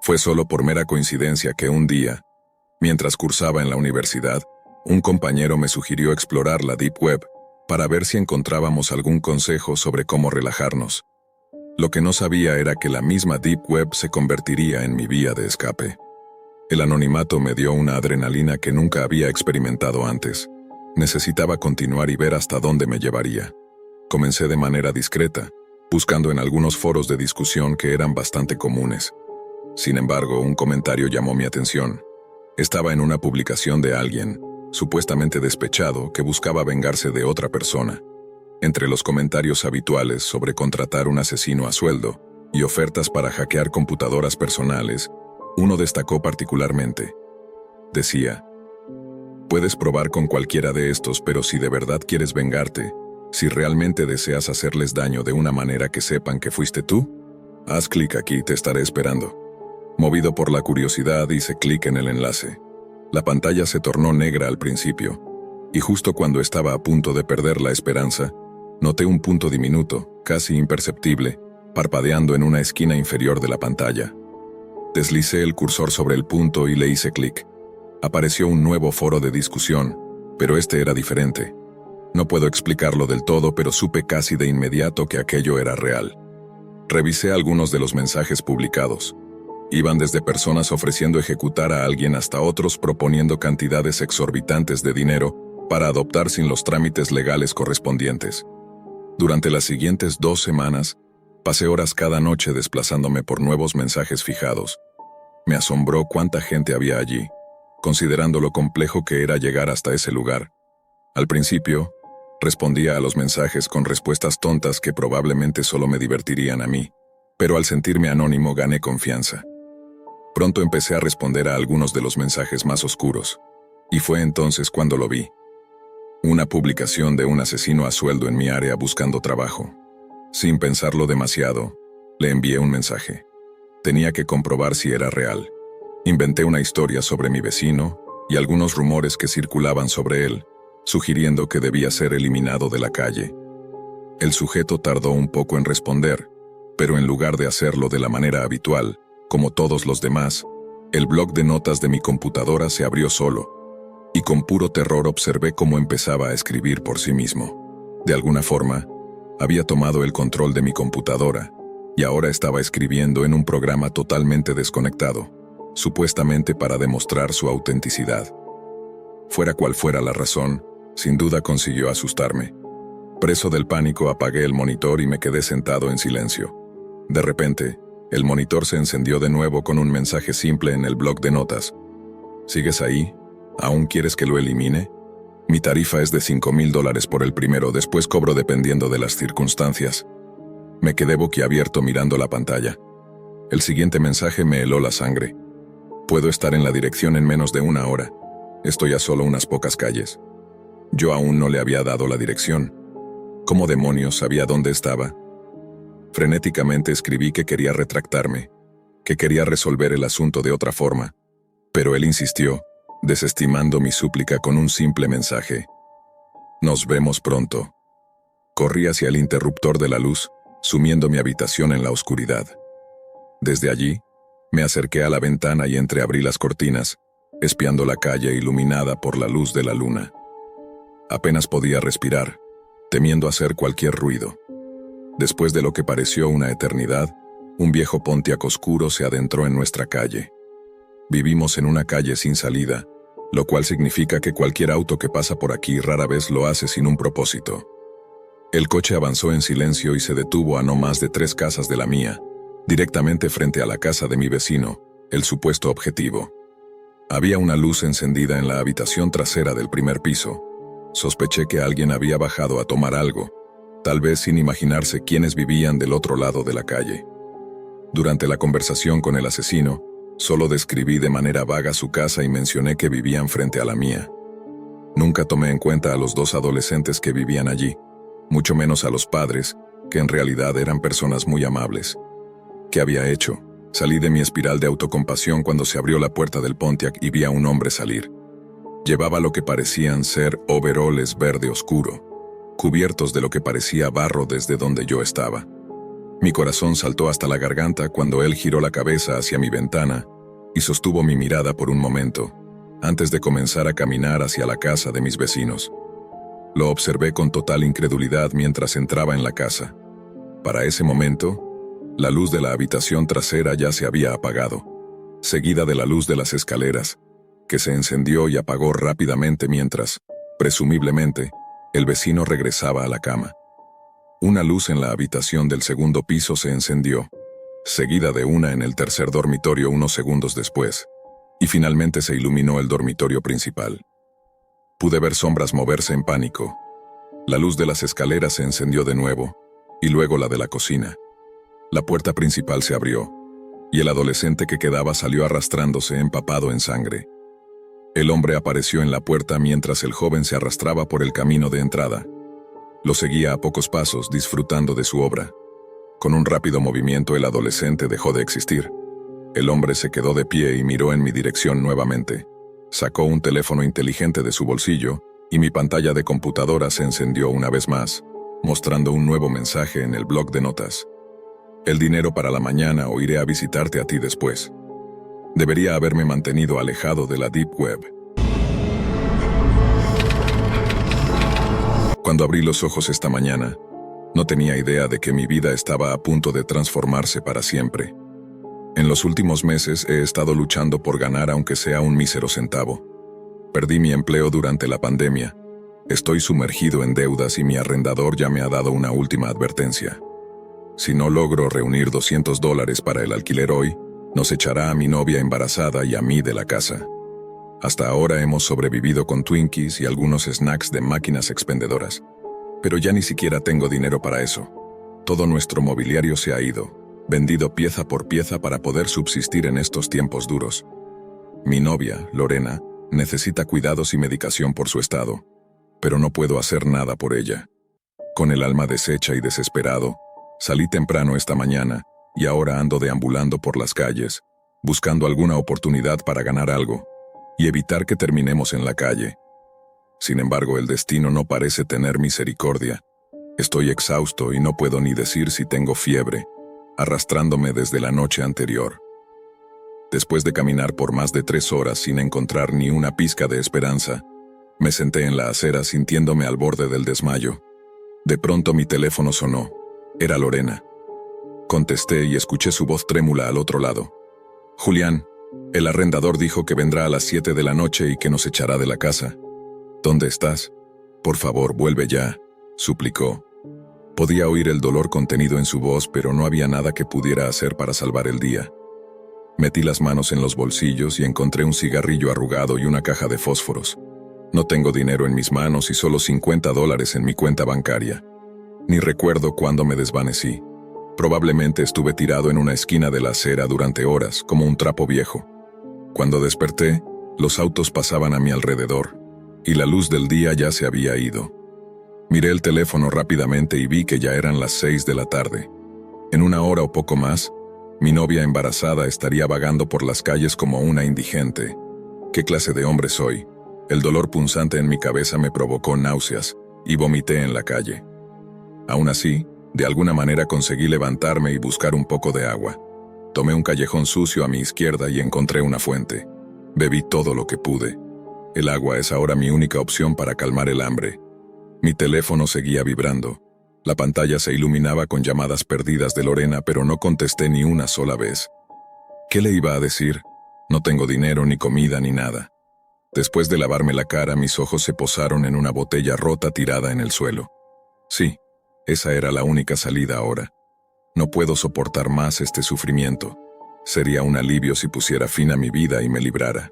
Fue solo por mera coincidencia que un día, mientras cursaba en la universidad, un compañero me sugirió explorar la Deep Web para ver si encontrábamos algún consejo sobre cómo relajarnos. Lo que no sabía era que la misma Deep Web se convertiría en mi vía de escape. El anonimato me dio una adrenalina que nunca había experimentado antes. Necesitaba continuar y ver hasta dónde me llevaría. Comencé de manera discreta, buscando en algunos foros de discusión que eran bastante comunes. Sin embargo, un comentario llamó mi atención. Estaba en una publicación de alguien, supuestamente despechado, que buscaba vengarse de otra persona. Entre los comentarios habituales sobre contratar un asesino a sueldo y ofertas para hackear computadoras personales, uno destacó particularmente. Decía: puedes probar con cualquiera de estos, pero si de verdad quieres vengarte, si realmente deseas hacerles daño de una manera que sepan que fuiste tú, haz clic aquí, te estaré esperando. Movido por la curiosidad, hice clic en el enlace. La pantalla se tornó negra al principio, y justo cuando estaba a punto de perder la esperanza, noté un punto diminuto, casi imperceptible, parpadeando en una esquina inferior de la pantalla. Deslicé el cursor sobre el punto y le hice clic. Apareció un nuevo foro de discusión, pero este era diferente. No puedo explicarlo del todo, pero supe casi de inmediato que aquello era real. Revisé algunos de los mensajes publicados. Iban desde personas ofreciendo ejecutar a alguien hasta otros proponiendo cantidades exorbitantes de dinero para adoptar sin los trámites legales correspondientes. Durante las siguientes 2 semanas, pasé horas cada noche desplazándome por nuevos mensajes fijados. Me asombró cuánta gente había allí, considerando lo complejo que era llegar hasta ese lugar. Al principio, respondía a los mensajes con respuestas tontas que probablemente solo me divertirían a mí, pero al sentirme anónimo gané confianza. Pronto empecé a responder a algunos de los mensajes más oscuros, y fue entonces cuando lo vi. Una publicación de un asesino a sueldo en mi área buscando trabajo. Sin pensarlo demasiado, le envié un mensaje. Tenía que comprobar si era real. Inventé una historia sobre mi vecino y algunos rumores que circulaban sobre él, sugiriendo que debía ser eliminado de la calle. El sujeto tardó un poco en responder, pero en lugar de hacerlo de la manera habitual, como todos los demás, el bloc de notas de mi computadora se abrió solo, y con puro terror observé cómo empezaba a escribir por sí mismo. De alguna forma, había tomado el control de mi computadora, y ahora estaba escribiendo en un programa totalmente desconectado, supuestamente para demostrar su autenticidad. Fuera cual fuera la razón, sin duda consiguió asustarme. Preso del pánico, apagué el monitor y me quedé sentado en silencio. De repente, el monitor se encendió de nuevo con un mensaje simple en el bloc de notas. ¿Sigues ahí? ¿Aún quieres que lo elimine? Mi tarifa es de $5,000 por el primero, después cobro dependiendo de las circunstancias. Me quedé boquiabierto mirando la pantalla. El siguiente mensaje me heló la sangre. Puedo estar en la dirección en menos de 1 hora. Estoy a solo unas pocas calles. Yo aún no le había dado la dirección. ¿Cómo demonios sabía dónde estaba? Frenéticamente escribí que quería retractarme, que quería resolver el asunto de otra forma, pero él insistió, desestimando mi súplica con un simple mensaje. Nos vemos pronto. Corrí hacia el interruptor de la luz, sumiendo mi habitación en la oscuridad. Desde allí, me acerqué a la ventana y entreabrí las cortinas, espiando la calle iluminada por la luz de la luna. Apenas podía respirar, temiendo hacer cualquier ruido. Después de lo que pareció una eternidad, un viejo Pontiac oscuro se adentró en nuestra calle. Vivimos en una calle sin salida, lo cual significa que cualquier auto que pasa por aquí rara vez lo hace sin un propósito. El coche avanzó en silencio y se detuvo a no más de 3 casas de la mía, directamente frente a la casa de mi vecino, el supuesto objetivo. Había una luz encendida en la habitación trasera del primer piso. Sospeché que alguien había bajado a tomar algo, tal vez sin imaginarse quiénes vivían del otro lado de la calle. Durante la conversación con el asesino, solo describí de manera vaga su casa y mencioné que vivían frente a la mía. Nunca tomé en cuenta a los 2 adolescentes que vivían allí, mucho menos a los padres, que en realidad eran personas muy amables. ¿Qué había hecho? Salí de mi espiral de autocompasión cuando se abrió la puerta del Pontiac y vi a un hombre salir. Llevaba lo que parecían ser overoles verde oscuro, cubiertos de lo que parecía barro desde donde yo estaba. Mi corazón saltó hasta la garganta cuando él giró la cabeza hacia mi ventana y sostuvo mi mirada por un momento, antes de comenzar a caminar hacia la casa de mis vecinos. Lo observé con total incredulidad mientras entraba en la casa. Para ese momento, la luz de la habitación trasera ya se había apagado, seguida de la luz de las escaleras, que se encendió y apagó rápidamente mientras, presumiblemente, el vecino regresaba a la cama. Una luz en la habitación del segundo piso se encendió, seguida de una en el tercer dormitorio unos segundos después, y finalmente se iluminó el dormitorio principal. Pude ver sombras moverse en pánico. La luz de las escaleras se encendió de nuevo, y luego la de la cocina. La puerta principal se abrió, y el adolescente que quedaba salió arrastrándose empapado en sangre. El hombre apareció en la puerta mientras el joven se arrastraba por el camino de entrada. Lo seguía a pocos pasos, disfrutando de su obra. Con un rápido movimiento el adolescente dejó de existir. El hombre se quedó de pie y miró en mi dirección nuevamente. Sacó un teléfono inteligente de su bolsillo, y mi pantalla de computadora se encendió una vez más, mostrando un nuevo mensaje en el bloc de notas. El dinero para la mañana o iré a visitarte a ti después. Debería haberme mantenido alejado de la Deep Web. Cuando abrí los ojos esta mañana, no tenía idea de que mi vida estaba a punto de transformarse para siempre. En los últimos meses he estado luchando por ganar aunque sea un mísero centavo. Perdí mi empleo durante la pandemia. Estoy sumergido en deudas y mi arrendador ya me ha dado una última advertencia. Si no logro reunir $200 para el alquiler hoy, nos echará a mi novia embarazada y a mí de la casa. Hasta ahora hemos sobrevivido con Twinkies y algunos snacks de máquinas expendedoras. Pero ya ni siquiera tengo dinero para eso. Todo nuestro mobiliario se ha ido, vendido pieza por pieza para poder subsistir en estos tiempos duros. Mi novia, Lorena, necesita cuidados y medicación por su estado, pero no puedo hacer nada por ella. Con el alma deshecha y desesperado, salí temprano esta mañana y ahora ando deambulando por las calles, buscando alguna oportunidad para ganar algo y evitar que terminemos en la calle. Sin embargo, el destino no parece tener misericordia. Estoy exhausto y no puedo ni decir si tengo fiebre, arrastrándome desde la noche anterior. Después de caminar por más de 3 horas sin encontrar ni una pizca de esperanza, me senté en la acera sintiéndome al borde del desmayo. De pronto mi teléfono sonó. Era Lorena. Contesté y escuché su voz trémula al otro lado. Julián, el arrendador dijo que vendrá a las 7 de la noche y que nos echará de la casa. ¿Dónde estás? Por favor, vuelve ya, suplicó. Podía oír el dolor contenido en su voz, pero no había nada que pudiera hacer para salvar el día. Metí las manos en los bolsillos y encontré un cigarrillo arrugado y una caja de fósforos. No tengo dinero en mis manos y solo $50 en mi cuenta bancaria. Ni recuerdo cuándo me desvanecí. Probablemente estuve tirado en una esquina de la acera durante horas, como un trapo viejo. Cuando desperté, los autos pasaban a mi alrededor, y la luz del día ya se había ido. Miré el teléfono rápidamente y vi que ya eran las 6 de la tarde. En una hora o poco más, mi novia embarazada estaría vagando por las calles como una indigente. ¿Qué clase de hombre soy? El dolor punzante en mi cabeza me provocó náuseas, y vomité en la calle. Aún así, de alguna manera conseguí levantarme y buscar un poco de agua. Tomé un callejón sucio a mi izquierda y encontré una fuente. Bebí todo lo que pude. El agua es ahora mi única opción para calmar el hambre. Mi teléfono seguía vibrando. La pantalla se iluminaba con llamadas perdidas de Lorena, pero no contesté ni una sola vez. ¿Qué le iba a decir? No tengo dinero, ni comida, ni nada. Después de lavarme la cara, mis ojos se posaron en una botella rota tirada en el suelo. Sí, esa era la única salida ahora. No puedo soportar más este sufrimiento. Sería un alivio si pusiera fin a mi vida y me librara.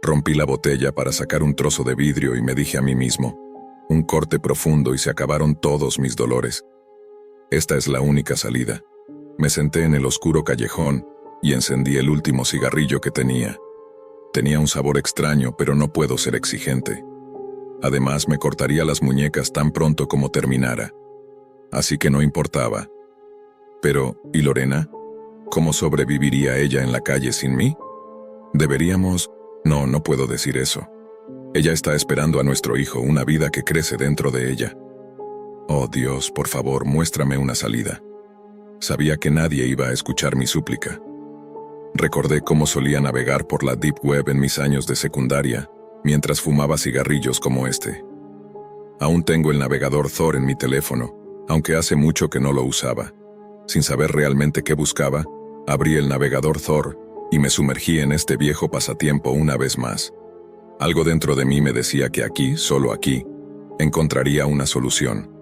Rompí la botella para sacar un trozo de vidrio y me dije a mí mismo, un corte profundo y se acabaron todos mis dolores. Esta es la única salida. Me senté en el oscuro callejón y encendí el último cigarrillo que tenía. Tenía un sabor extraño, pero no puedo ser exigente. Además, me cortaría las muñecas tan pronto como terminara. Así que no importaba. Pero, ¿y Lorena? ¿Cómo sobreviviría ella en la calle sin mí? Deberíamos... No puedo decir eso. Ella está esperando a nuestro hijo, una vida que crece dentro de ella. Oh Dios, por favor, muéstrame una salida. Sabía que nadie iba a escuchar mi súplica. Recordé cómo solía navegar por la Deep Web en mis años de secundaria, mientras fumaba cigarrillos como este. Aún tengo el navegador Tor en mi teléfono, aunque hace mucho que no lo usaba. Sin saber realmente qué buscaba, abrí el navegador Tor y me sumergí en este viejo pasatiempo una vez más. Algo dentro de mí me decía que aquí, solo aquí, encontraría una solución.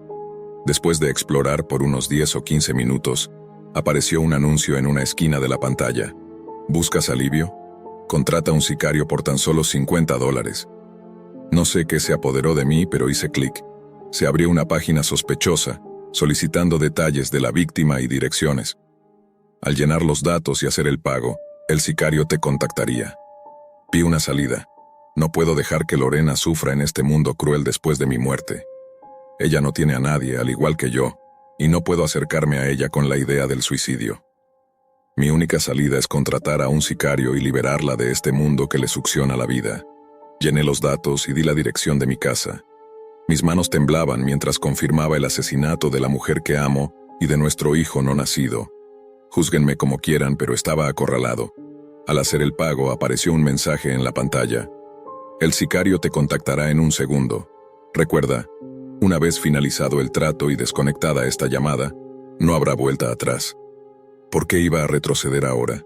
Después de explorar por unos 10 o 15 minutos, apareció un anuncio en una esquina de la pantalla. ¿Buscas alivio? Contrata un sicario por tan solo $50. No sé qué se apoderó de mí, pero hice clic. Se abrió una página sospechosa, solicitando detalles de la víctima y direcciones. Al llenar los datos y hacer el pago, el sicario te contactaría. Vi una salida. No puedo dejar que Lorena sufra en este mundo cruel después de mi muerte. Ella no tiene a nadie, al igual que yo, y no puedo acercarme a ella con la idea del suicidio. Mi única salida es contratar a un sicario y liberarla de este mundo que le succiona la vida. Llené los datos y di la dirección de mi casa. Mis manos temblaban mientras confirmaba el asesinato de la mujer que amo y de nuestro hijo no nacido. Júzguenme como quieran, pero estaba acorralado. Al hacer el pago apareció un mensaje en la pantalla. El sicario te contactará en un segundo. Recuerda, una vez finalizado el trato y desconectada esta llamada, no habrá vuelta atrás. ¿Por qué iba a retroceder ahora?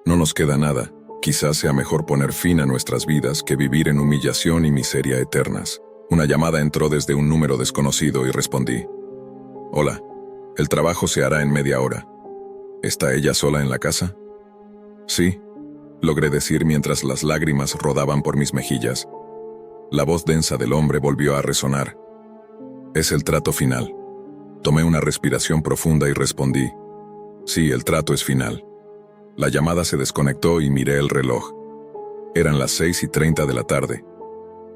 No nos queda nada. Quizás sea mejor poner fin a nuestras vidas que vivir en humillación y miseria eternas. Una llamada entró desde un número desconocido y respondí. Hola, el trabajo se hará en media hora. ¿Está ella sola en la casa? Sí, logré decir mientras las lágrimas rodaban por mis mejillas. La voz densa del hombre volvió a resonar. Es el trato final. Tomé una respiración profunda y respondí. Sí, el trato es final. La llamada se desconectó y miré el reloj. Eran las 6:30 de la tarde.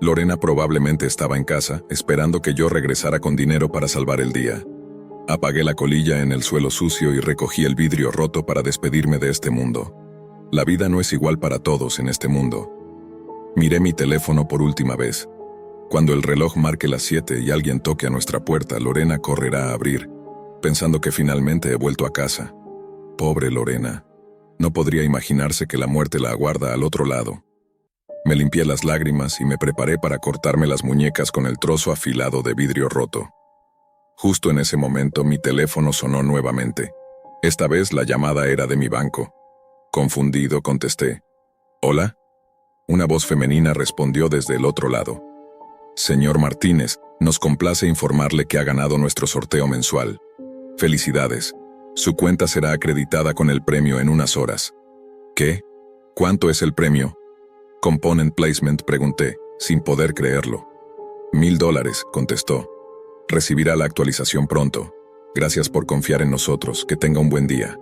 Lorena probablemente estaba en casa, esperando que yo regresara con dinero para salvar el día. Apagué la colilla en el suelo sucio y recogí el vidrio roto para despedirme de este mundo. La vida no es igual para todos en este mundo. Miré mi teléfono por última vez. Cuando el reloj marque las 7 y alguien toque a nuestra puerta, Lorena correrá a abrir, pensando que finalmente he vuelto a casa. Pobre Lorena. No podría imaginarse que la muerte la aguarda al otro lado. Me limpié las lágrimas y me preparé para cortarme las muñecas con el trozo afilado de vidrio roto. Justo en ese momento mi teléfono sonó nuevamente. Esta vez la llamada era de mi banco. Confundido contesté. ¿Hola? Una voz femenina respondió desde el otro lado. Señor Martínez, nos complace informarle que ha ganado nuestro sorteo mensual. Felicidades. Su cuenta será acreditada con el premio en unas horas. ¿Qué? ¿Cuánto es el premio? Component Placement, pregunté, sin poder creerlo. $1000, contestó. Recibirá la actualización pronto. Gracias por confiar en nosotros, que tenga un buen día.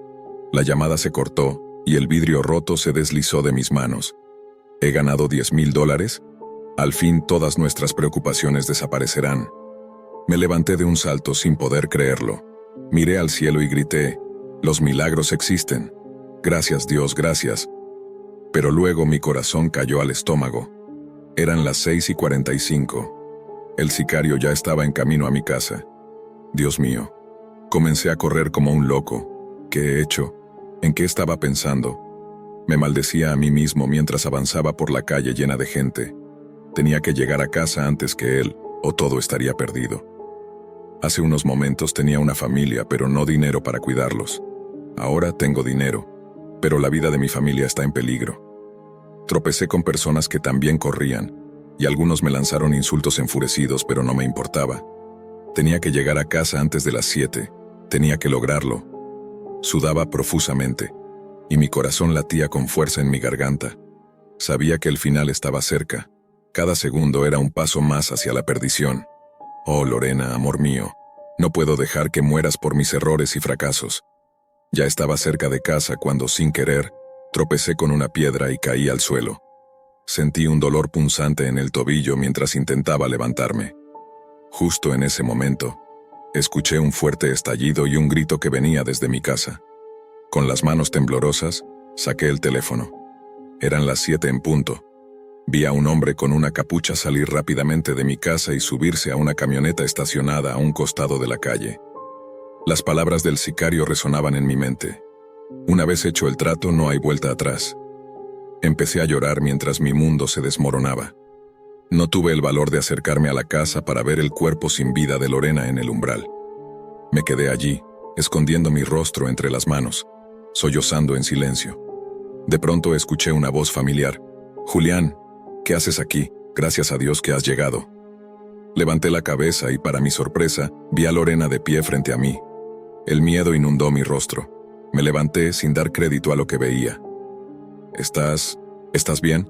La llamada se cortó y el vidrio roto se deslizó de mis manos. ¿He ganado $10,000? Al fin todas nuestras preocupaciones desaparecerán. Me levanté de un salto sin poder creerlo. Miré al cielo y grité, los milagros existen. Gracias Dios, gracias. Pero luego mi corazón cayó al estómago. Eran las 6:45. El sicario ya estaba en camino a mi casa. Dios mío. Comencé a correr como un loco. ¿Qué he hecho? ¿En qué estaba pensando? Me maldecía a mí mismo mientras avanzaba por la calle llena de gente. Tenía que llegar a casa antes que él, o todo estaría perdido. Hace unos momentos tenía una familia, pero no dinero para cuidarlos. Ahora tengo dinero, pero la vida de mi familia está en peligro. Tropecé con personas que también corrían, y algunos me lanzaron insultos enfurecidos, pero no me importaba. Tenía que llegar a casa antes de las 7. Tenía que lograrlo. Sudaba profusamente, y mi corazón latía con fuerza en mi garganta. Sabía que el final estaba cerca. Cada segundo era un paso más hacia la perdición. Oh, Lorena, amor mío, no puedo dejar que mueras por mis errores y fracasos. Ya estaba cerca de casa cuando, sin querer, tropecé con una piedra y caí al suelo. Sentí un dolor punzante en el tobillo mientras intentaba levantarme. Justo en ese momento, escuché un fuerte estallido y un grito que venía desde mi casa. Con las manos temblorosas, saqué el teléfono. Eran las 7 en punto. Vi a un hombre con una capucha salir rápidamente de mi casa y subirse a una camioneta estacionada a un costado de la calle. Las palabras del sicario resonaban en mi mente. Una vez hecho el trato, no hay vuelta atrás. Empecé a llorar mientras mi mundo se desmoronaba. No tuve el valor de acercarme a la casa para ver el cuerpo sin vida de Lorena en el umbral. Me quedé allí, escondiendo mi rostro entre las manos, sollozando en silencio. De pronto escuché una voz familiar. «Julián, ¿qué haces aquí? Gracias a Dios que has llegado». Levanté la cabeza y, para mi sorpresa, vi a Lorena de pie frente a mí. El miedo inundó mi rostro. Me levanté sin dar crédito a lo que veía. ¿Estás bien?»,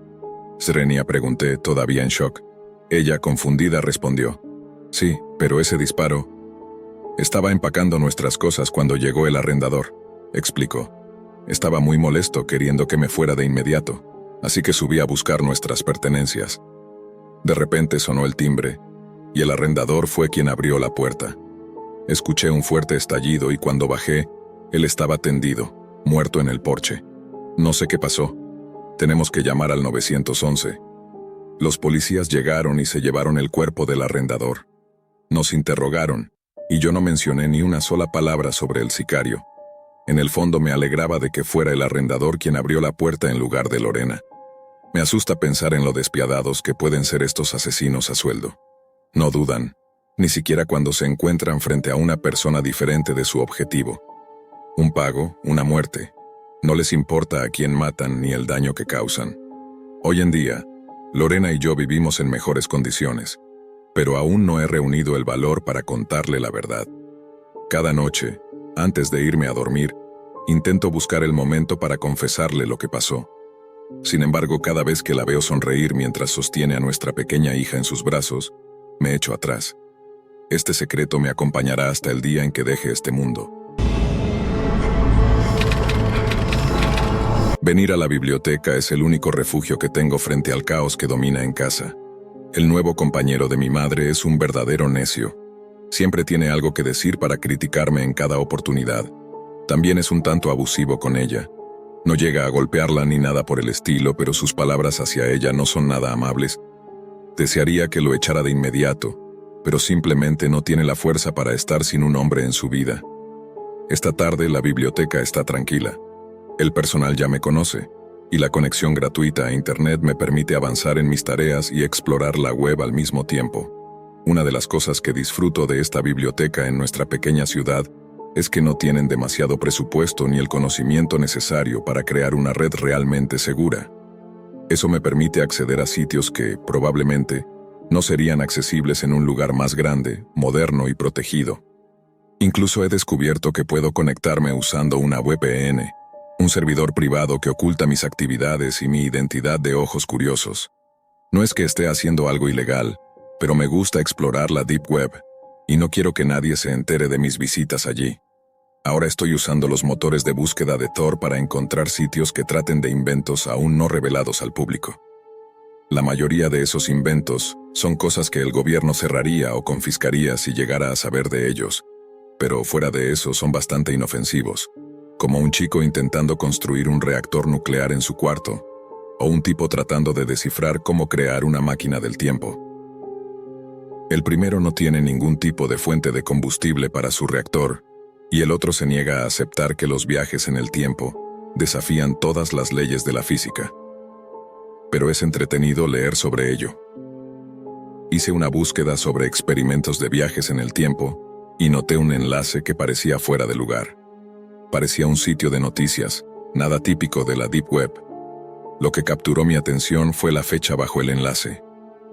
Serenia pregunté, todavía en shock. Ella, confundida, respondió. «Sí, pero ese disparo...». «Estaba empacando nuestras cosas cuando llegó el arrendador», explicó. «Estaba muy molesto, queriendo que me fuera de inmediato, así que subí a buscar nuestras pertenencias. De repente sonó el timbre, y el arrendador fue quien abrió la puerta. Escuché un fuerte estallido y cuando bajé, él estaba tendido, muerto en el porche. No sé qué pasó. Tenemos que llamar al 911. Los policías llegaron y se llevaron el cuerpo del arrendador. Nos interrogaron, y yo no mencioné ni una sola palabra sobre el sicario. En el fondo me alegraba de que fuera el arrendador quien abrió la puerta en lugar de Lorena. Me asusta pensar en lo despiadados que pueden ser estos asesinos a sueldo. No dudan, ni siquiera cuando se encuentran frente a una persona diferente de su objetivo. Un pago, una muerte. No les importa a quién matan ni el daño que causan. Hoy en día, Lorena y yo vivimos en mejores condiciones, pero aún no he reunido el valor para contarle la verdad. Cada noche, antes de irme a dormir, intento buscar el momento para confesarle lo que pasó. Sin embargo, cada vez que la veo sonreír mientras sostiene a nuestra pequeña hija en sus brazos, me echo atrás. Este secreto me acompañará hasta el día en que deje este mundo. Venir a la biblioteca es el único refugio que tengo frente al caos que domina en casa. El nuevo compañero de mi madre es un verdadero necio. Siempre tiene algo que decir para criticarme en cada oportunidad. También es un tanto abusivo con ella. No llega a golpearla ni nada por el estilo, pero sus palabras hacia ella no son nada amables. Desearía que lo echara de inmediato, pero simplemente no tiene la fuerza para estar sin un hombre en su vida. Esta tarde la biblioteca está tranquila. El personal ya me conoce, y la conexión gratuita a Internet me permite avanzar en mis tareas y explorar la web al mismo tiempo. Una de las cosas que disfruto de esta biblioteca en nuestra pequeña ciudad es que no tienen demasiado presupuesto ni el conocimiento necesario para crear una red realmente segura. Eso me permite acceder a sitios que, probablemente, no serían accesibles en un lugar más grande, moderno y protegido. Incluso he descubierto que puedo conectarme usando una VPN, un servidor privado que oculta mis actividades y mi identidad de ojos curiosos. No es que esté haciendo algo ilegal, pero me gusta explorar la Deep Web, y no quiero que nadie se entere de mis visitas allí. Ahora estoy usando los motores de búsqueda de Tor para encontrar sitios que traten de inventos aún no revelados al público. La mayoría de esos inventos son cosas que el gobierno cerraría o confiscaría si llegara a saber de ellos, pero fuera de eso son bastante inofensivos, como un chico intentando construir un reactor nuclear en su cuarto, o un tipo tratando de descifrar cómo crear una máquina del tiempo. El primero no tiene ningún tipo de fuente de combustible para su reactor, y el otro se niega a aceptar que los viajes en el tiempo desafían todas las leyes de la física. Pero es entretenido leer sobre ello. Hice una búsqueda sobre experimentos de viajes en el tiempo y noté un enlace que parecía fuera de lugar. Parecía un sitio de noticias, nada típico de la Deep Web. Lo que capturó mi atención fue la fecha bajo el enlace.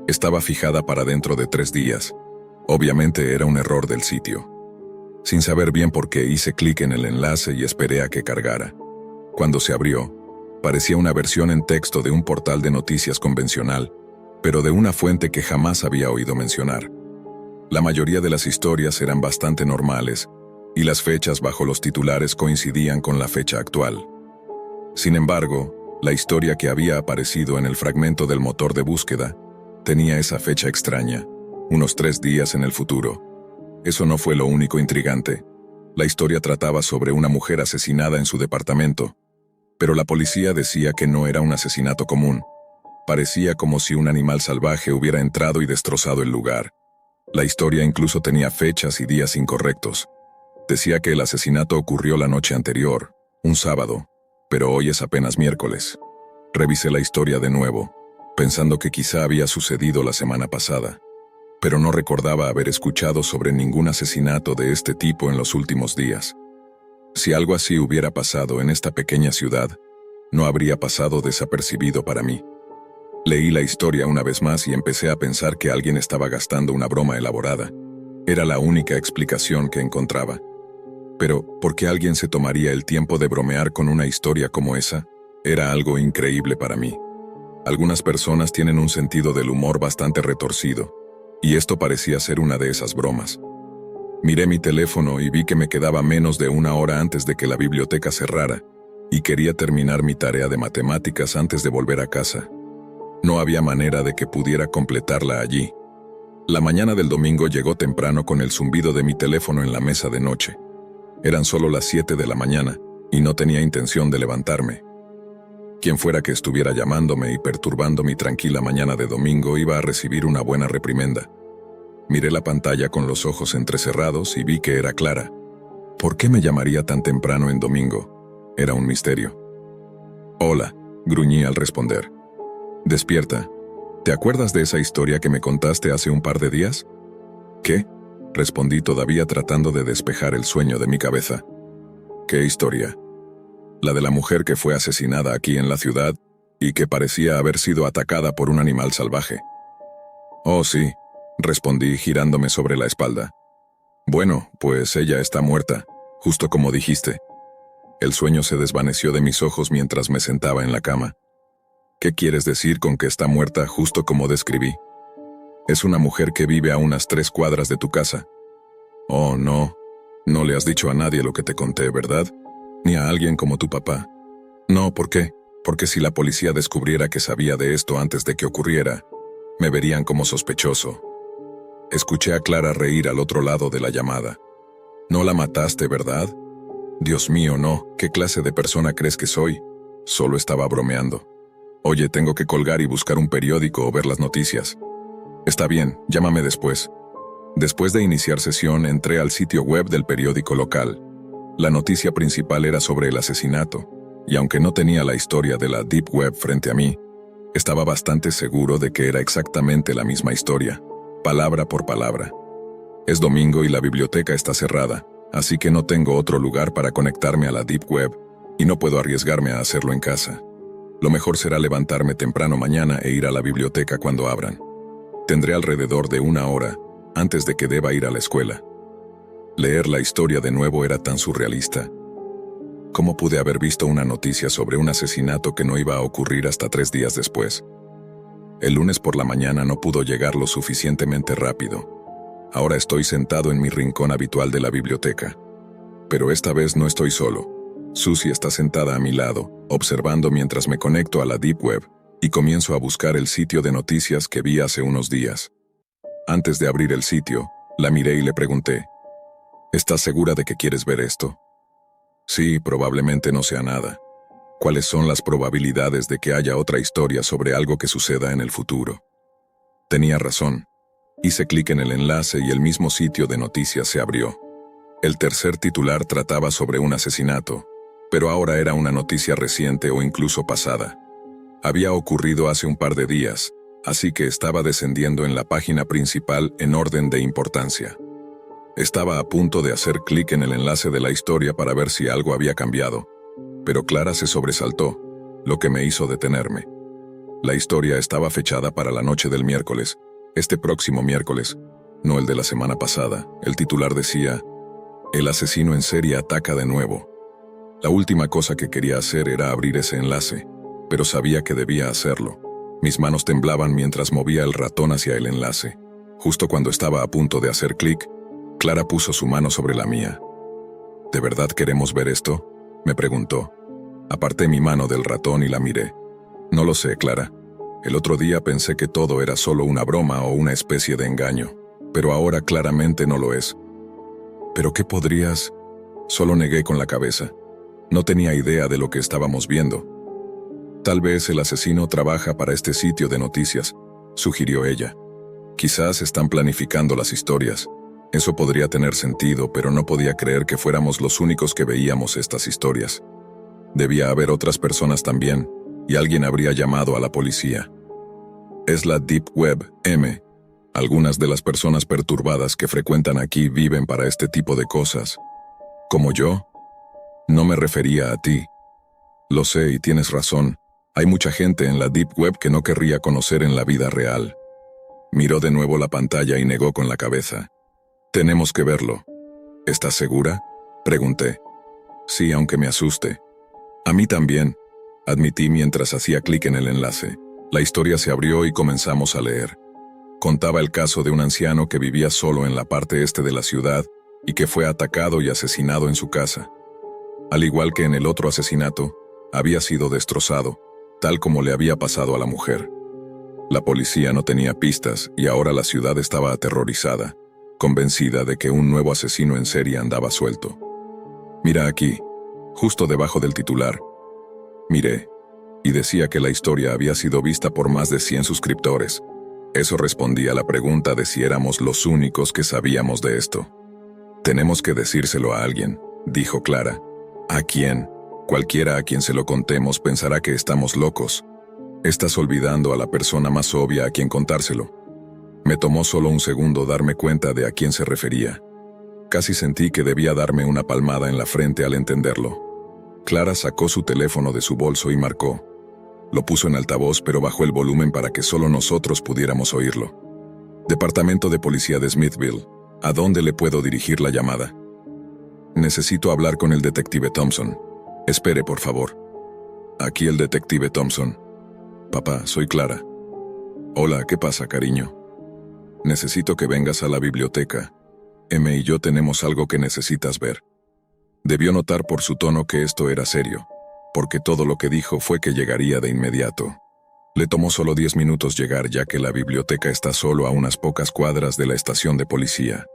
Estaba fijada para dentro de 3 días. Obviamente era un error del sitio. Sin saber bien por qué, hice clic en el enlace y esperé a que cargara. Cuando se abrió, parecía una versión en texto de un portal de noticias convencional, pero de una fuente que jamás había oído mencionar. La mayoría de las historias eran bastante normales, y las fechas bajo los titulares coincidían con la fecha actual. Sin embargo, la historia que había aparecido en el fragmento del motor de búsqueda tenía esa fecha extraña, unos 3 días en el futuro. Eso no fue lo único intrigante. La historia trataba sobre una mujer asesinada en su departamento, pero la policía decía que no era un asesinato común. Parecía como si un animal salvaje hubiera entrado y destrozado el lugar. La historia incluso tenía fechas y días incorrectos. Decía que el asesinato ocurrió la noche anterior, un sábado, pero hoy es apenas miércoles. Revisé la historia de nuevo, pensando que quizá había sucedido la semana pasada, pero no recordaba haber escuchado sobre ningún asesinato de este tipo en los últimos días. Si algo así hubiera pasado en esta pequeña ciudad, no habría pasado desapercibido para mí. Leí la historia una vez más y empecé a pensar que alguien estaba gastando una broma elaborada. Era la única explicación que encontraba. Pero, ¿por qué alguien se tomaría el tiempo de bromear con una historia como esa? Era algo increíble para mí. Algunas personas tienen un sentido del humor bastante retorcido, y esto parecía ser una de esas bromas. Miré mi teléfono y vi que me quedaba menos de una hora antes de que la biblioteca cerrara, y quería terminar mi tarea de matemáticas antes de volver a casa. No había manera de que pudiera completarla allí. La mañana del domingo llegó temprano con el zumbido de mi teléfono en la mesa de noche. Eran solo las 7 de la mañana, y no tenía intención de levantarme. Quien fuera que estuviera llamándome y perturbando mi tranquila mañana de domingo iba a recibir una buena reprimenda. Miré la pantalla con los ojos entrecerrados y vi que era Clara. ¿Por qué me llamaría tan temprano en domingo? Era un misterio. «Hola», gruñí al responder. «Despierta. ¿Te acuerdas de esa historia que me contaste hace un par de días?» «¿Qué?», respondí todavía tratando de despejar el sueño de mi cabeza. «¿Qué historia?» «La de la mujer que fue asesinada aquí en la ciudad y que parecía haber sido atacada por un animal salvaje». «Oh, sí», respondí girándome sobre la espalda. «Bueno, pues ella está muerta, justo como dijiste». El sueño se desvaneció de mis ojos mientras me sentaba en la cama. «¿Qué quieres decir con que está muerta justo como describí?» «Es una mujer que vive a unas 3 cuadras de tu casa». «Oh, no. No le has dicho a nadie lo que te conté, ¿verdad? Ni a alguien como tu papá». «No, ¿por qué? Porque si la policía descubriera que sabía de esto antes de que ocurriera, me verían como sospechoso». Escuché a Clara reír al otro lado de la llamada. «No la mataste, ¿verdad?» «Dios mío, no. ¿Qué clase de persona crees que soy?» Solo estaba bromeando. «Oye, tengo que colgar y buscar un periódico o ver las noticias». «Está bien, llámame después». Después de iniciar sesión, entré al sitio web del periódico local. La noticia principal era sobre el asesinato, y aunque no tenía la historia de la Deep Web frente a mí, estaba bastante seguro de que era exactamente la misma historia, palabra por palabra. Es domingo y la biblioteca está cerrada, así que no tengo otro lugar para conectarme a la Deep Web, y no puedo arriesgarme a hacerlo en casa. Lo mejor será levantarme temprano mañana e ir a la biblioteca cuando abran. Tendré alrededor de 1 hora antes de que deba ir a la escuela. Leer la historia de nuevo era tan surrealista. ¿Cómo pude haber visto una noticia sobre un asesinato que no iba a ocurrir hasta 3 días después? El lunes por la mañana no pudo llegar lo suficientemente rápido. Ahora estoy sentado en mi rincón habitual de la biblioteca. Pero esta vez no estoy solo. Susie está sentada a mi lado, observando mientras me conecto a la Deep Web y comienzo a buscar el sitio de noticias que vi hace unos días. Antes de abrir el sitio, la miré y le pregunté, ¿estás segura de que quieres ver esto? Sí, probablemente no sea nada. ¿Cuáles son las probabilidades de que haya otra historia sobre algo que suceda en el futuro? Tenía razón. Hice clic en el enlace y el mismo sitio de noticias se abrió. El tercer titular trataba sobre un asesinato, pero ahora era una noticia reciente o incluso pasada. Había ocurrido hace un par de días, así que estaba descendiendo en la página principal en orden de importancia. Estaba a punto de hacer clic en el enlace de la historia para ver si algo había cambiado, pero Clara se sobresaltó, lo que me hizo detenerme. La historia estaba fechada para la noche del miércoles, este próximo miércoles, no el de la semana pasada. El titular decía, «El asesino en serie ataca de nuevo». La última cosa que quería hacer era abrir ese enlace, pero sabía que debía hacerlo. Mis manos temblaban mientras movía el ratón hacia el enlace. Justo cuando estaba a punto de hacer clic, Clara puso su mano sobre la mía. «¿De verdad queremos ver esto?», me preguntó. Aparté mi mano del ratón y la miré. «No lo sé, Clara. El otro día pensé que todo era solo una broma o una especie de engaño, pero ahora claramente no lo es». «¿Pero qué podrías...?» Solo negué con la cabeza. No tenía idea de lo que estábamos viendo. «Tal vez el asesino trabaja para este sitio de noticias», sugirió ella. «Quizás están planificando las historias». Eso podría tener sentido, pero no podía creer que fuéramos los únicos que veíamos estas historias. Debía haber otras personas también, y alguien habría llamado a la policía. Es la Deep Web, M. Algunas de las personas perturbadas que frecuentan aquí viven para este tipo de cosas. ¿Como yo? No me refería a ti. Lo sé y tienes razón. Hay mucha gente en la Deep Web que no querría conocer en la vida real. Miró de nuevo la pantalla y negó con la cabeza. Tenemos que verlo. ¿Estás segura? Pregunté. Sí, aunque me asuste. A mí también, admití mientras hacía clic en el enlace. La historia se abrió y comenzamos a leer. Contaba el caso de un anciano que vivía solo en la parte este de la ciudad y que fue atacado y asesinado en su casa. Al igual que en el otro asesinato, había sido destrozado, tal como le había pasado a la mujer. La policía no tenía pistas y ahora la ciudad estaba aterrorizada, convencida de que un nuevo asesino en serie andaba suelto. Mira aquí, justo debajo del titular. Miré, y decía que la historia había sido vista por más de 100 suscriptores. Eso respondía a la pregunta de si éramos los únicos que sabíamos de esto. Tenemos que decírselo a alguien, dijo Clara. ¿A quién? Cualquiera a quien se lo contemos pensará que estamos locos. Estás olvidando a la persona más obvia a quien contárselo. Me tomó solo un segundo darme cuenta de a quién se refería. Casi sentí que debía darme una palmada en la frente al entenderlo. Clara sacó su teléfono de su bolso y marcó. Lo puso en altavoz pero bajó el volumen para que solo nosotros pudiéramos oírlo. Departamento de Policía de Smithville. ¿A dónde le puedo dirigir la llamada? Necesito hablar con el detective Thompson. Espere, por favor. Aquí el detective Thompson. Papá, soy Clara. Hola, ¿qué pasa, cariño? Necesito que vengas a la biblioteca. M y yo tenemos algo que necesitas ver. Debió notar por su tono que esto era serio, porque todo lo que dijo fue que llegaría de inmediato. Le tomó solo 10 minutos llegar ya que la biblioteca está solo a unas pocas cuadras de la estación de policía.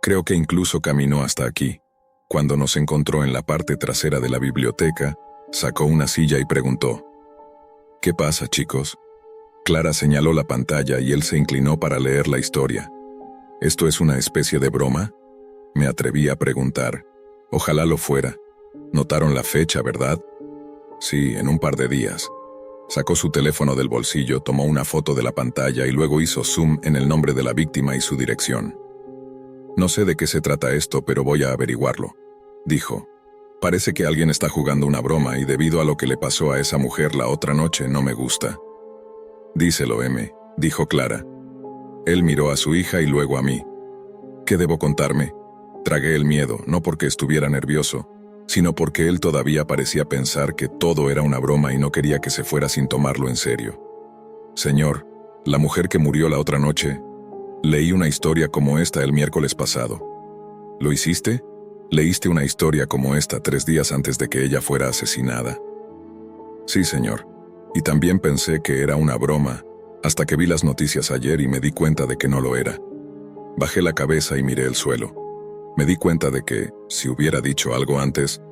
Creo que incluso caminó hasta aquí. Cuando nos encontró en la parte trasera de la biblioteca, sacó una silla y preguntó: ¿Qué pasa, chicos? Clara señaló la pantalla y él se inclinó para leer la historia. ¿Esto es una especie de broma? Me atreví a preguntar. Ojalá lo fuera. Notaron la fecha, ¿verdad? Sí, en un par de días. Sacó su teléfono del bolsillo, tomó una foto de la pantalla y luego hizo zoom en el nombre de la víctima y su dirección. No sé de qué se trata esto, pero voy a averiguarlo, dijo. Parece que alguien está jugando una broma y debido a lo que le pasó a esa mujer la otra noche no me gusta. Díselo, M, dijo Clara. Él miró a su hija y luego a mí. ¿Qué debo contarme? Tragué el miedo, no porque estuviera nervioso, sino porque él todavía parecía pensar que todo era una broma y no quería que se fuera sin tomarlo en serio. Señor, la mujer que murió la otra noche, leí una historia como esta el miércoles pasado. ¿Lo hiciste? ¿Leíste una historia como esta 3 días antes de que ella fuera asesinada? Sí, señor. Y también pensé que era una broma, hasta que vi las noticias ayer y me di cuenta de que no lo era. Bajé la cabeza y miré el suelo. Me di cuenta de que, si hubiera dicho algo antes,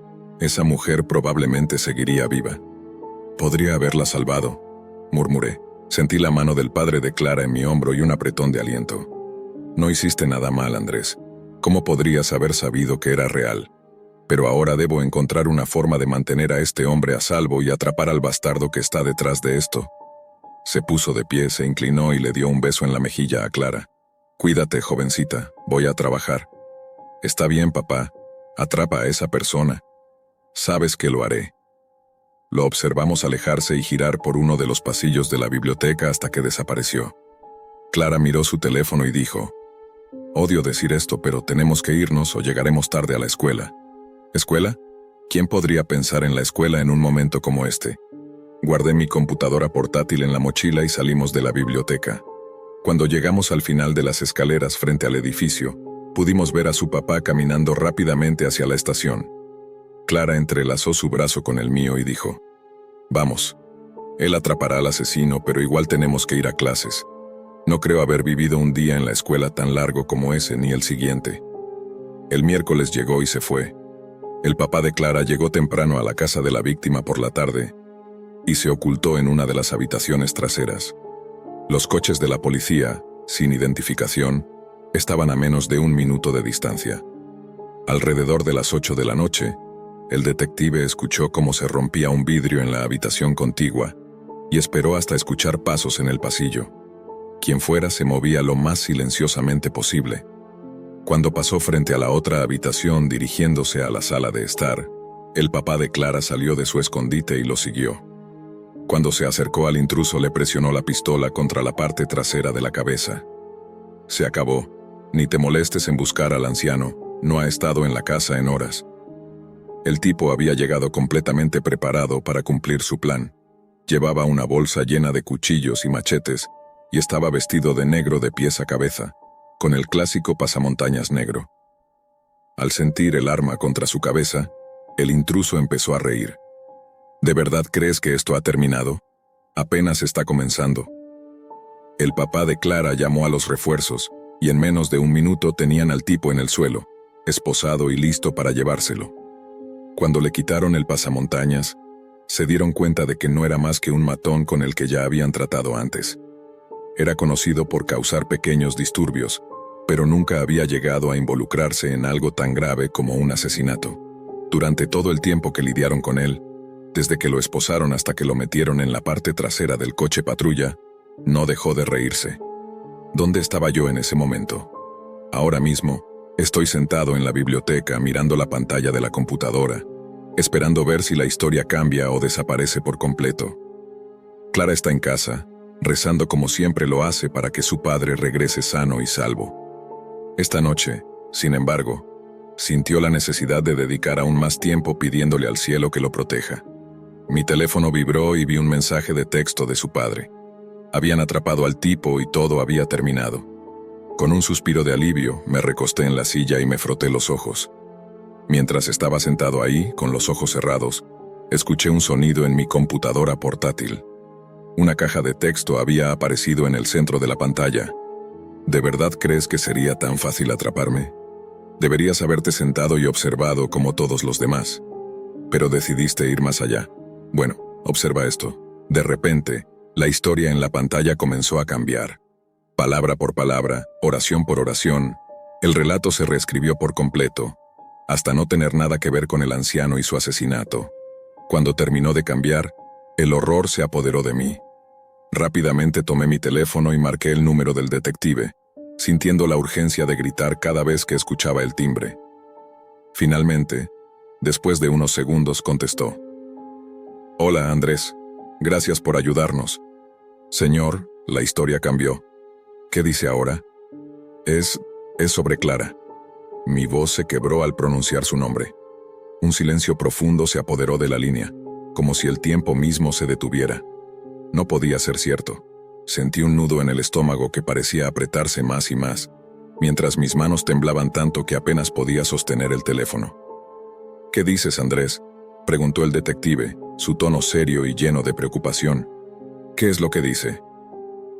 esa mujer probablemente seguiría viva. Podría haberla salvado, murmuré. Sentí la mano del padre de Clara en mi hombro y un apretón de aliento. No hiciste nada mal, Andrés. ¿Cómo podrías haber sabido que era real? Pero ahora debo encontrar una forma de mantener a este hombre a salvo y atrapar al bastardo que está detrás de esto. Se puso de pie, se inclinó y le dio un beso en la mejilla a Clara. Cuídate, jovencita, voy a trabajar. Está bien, papá. Atrapa a esa persona. Sabes que lo haré. Lo observamos alejarse y girar por uno de los pasillos de la biblioteca hasta que desapareció. Clara miró su teléfono y dijo: Odio decir esto, pero tenemos que irnos o llegaremos tarde a la escuela. ¿Escuela? ¿Quién podría pensar en la escuela en un momento como este? Guardé mi computadora portátil en la mochila y salimos de la biblioteca. Cuando llegamos al final de las escaleras frente al edificio, pudimos ver a su papá caminando rápidamente hacia la estación. Clara entrelazó su brazo con el mío y dijo: Vamos. Él atrapará al asesino, pero igual tenemos que ir a clases. No creo haber vivido un día en la escuela tan largo como ese ni el siguiente. El miércoles llegó y se fue. El papá de Clara llegó temprano a la casa de la víctima por la tarde y se ocultó en una de las habitaciones traseras. Los coches de la policía, sin identificación, Estaban a menos de 1 minuto de distancia. Alrededor de las 8 de la noche, el detective escuchó cómo se rompía un vidrio en la habitación contigua y esperó hasta escuchar pasos en el pasillo. Quien fuera se movía lo más silenciosamente posible. Cuando pasó frente a la otra habitación dirigiéndose a la sala de estar, el papá de Clara salió de su escondite y lo siguió. Cuando se acercó al intruso le presionó la pistola contra la parte trasera de la cabeza. Se acabó. Ni te molestes en buscar al anciano, no ha estado en la casa en horas. El tipo había llegado completamente preparado para cumplir su plan. Llevaba una bolsa llena de cuchillos y machetes y estaba vestido de negro de pies a cabeza, con el clásico pasamontañas negro. Al sentir el arma contra su cabeza, el intruso empezó a reír. ¿De verdad crees que esto ha terminado? Apenas está comenzando. El papá de Clara llamó a los refuerzos y en menos de 1 minuto tenían al tipo en el suelo, esposado y listo para llevárselo. Cuando le quitaron el pasamontañas, se dieron cuenta de que no era más que un matón con el que ya habían tratado antes. Era conocido por causar pequeños disturbios, pero nunca había llegado a involucrarse en algo tan grave como un asesinato. Durante todo el tiempo que lidiaron con él, desde que lo esposaron hasta que lo metieron en la parte trasera del coche patrulla, no dejó de reírse. ¿Dónde estaba yo en ese momento? Ahora mismo, estoy sentado en la biblioteca mirando la pantalla de la computadora, esperando ver si la historia cambia o desaparece por completo. Clara está en casa, rezando como siempre lo hace para que su padre regrese sano y salvo. Esta noche, sin embargo, sintió la necesidad de dedicar aún más tiempo pidiéndole al cielo que lo proteja. Mi teléfono vibró y vi un mensaje de texto de su padre. Habían atrapado al tipo y todo había terminado. Con un suspiro de alivio, me recosté en la silla y me froté los ojos. Mientras estaba sentado ahí, con los ojos cerrados, escuché un sonido en mi computadora portátil. Una caja de texto había aparecido en el centro de la pantalla. ¿De verdad crees que sería tan fácil atraparme? Deberías haberte sentado y observado como todos los demás. Pero decidiste ir más allá. Bueno, observa esto. De repente, la historia en la pantalla comenzó a cambiar. Palabra por palabra, oración por oración, el relato se reescribió por completo, hasta no tener nada que ver con el anciano y su asesinato. Cuando terminó de cambiar, el horror se apoderó de mí. Rápidamente tomé mi teléfono y marqué el número del detective, sintiendo la urgencia de gritar cada vez que escuchaba el timbre. Finalmente, después de unos segundos, contestó. Hola, Andrés. Gracias por ayudarnos. Señor, la historia cambió. ¿Qué dice ahora? Es sobre Clara. Mi voz se quebró al pronunciar su nombre. Un silencio profundo se apoderó de la línea, como si el tiempo mismo se detuviera. No podía ser cierto. Sentí un nudo en el estómago que parecía apretarse más y más, mientras mis manos temblaban tanto que apenas podía sostener el teléfono. ¿Qué dices, Andrés?, preguntó el detective, su tono serio y lleno de preocupación. ¿Qué es lo que dice?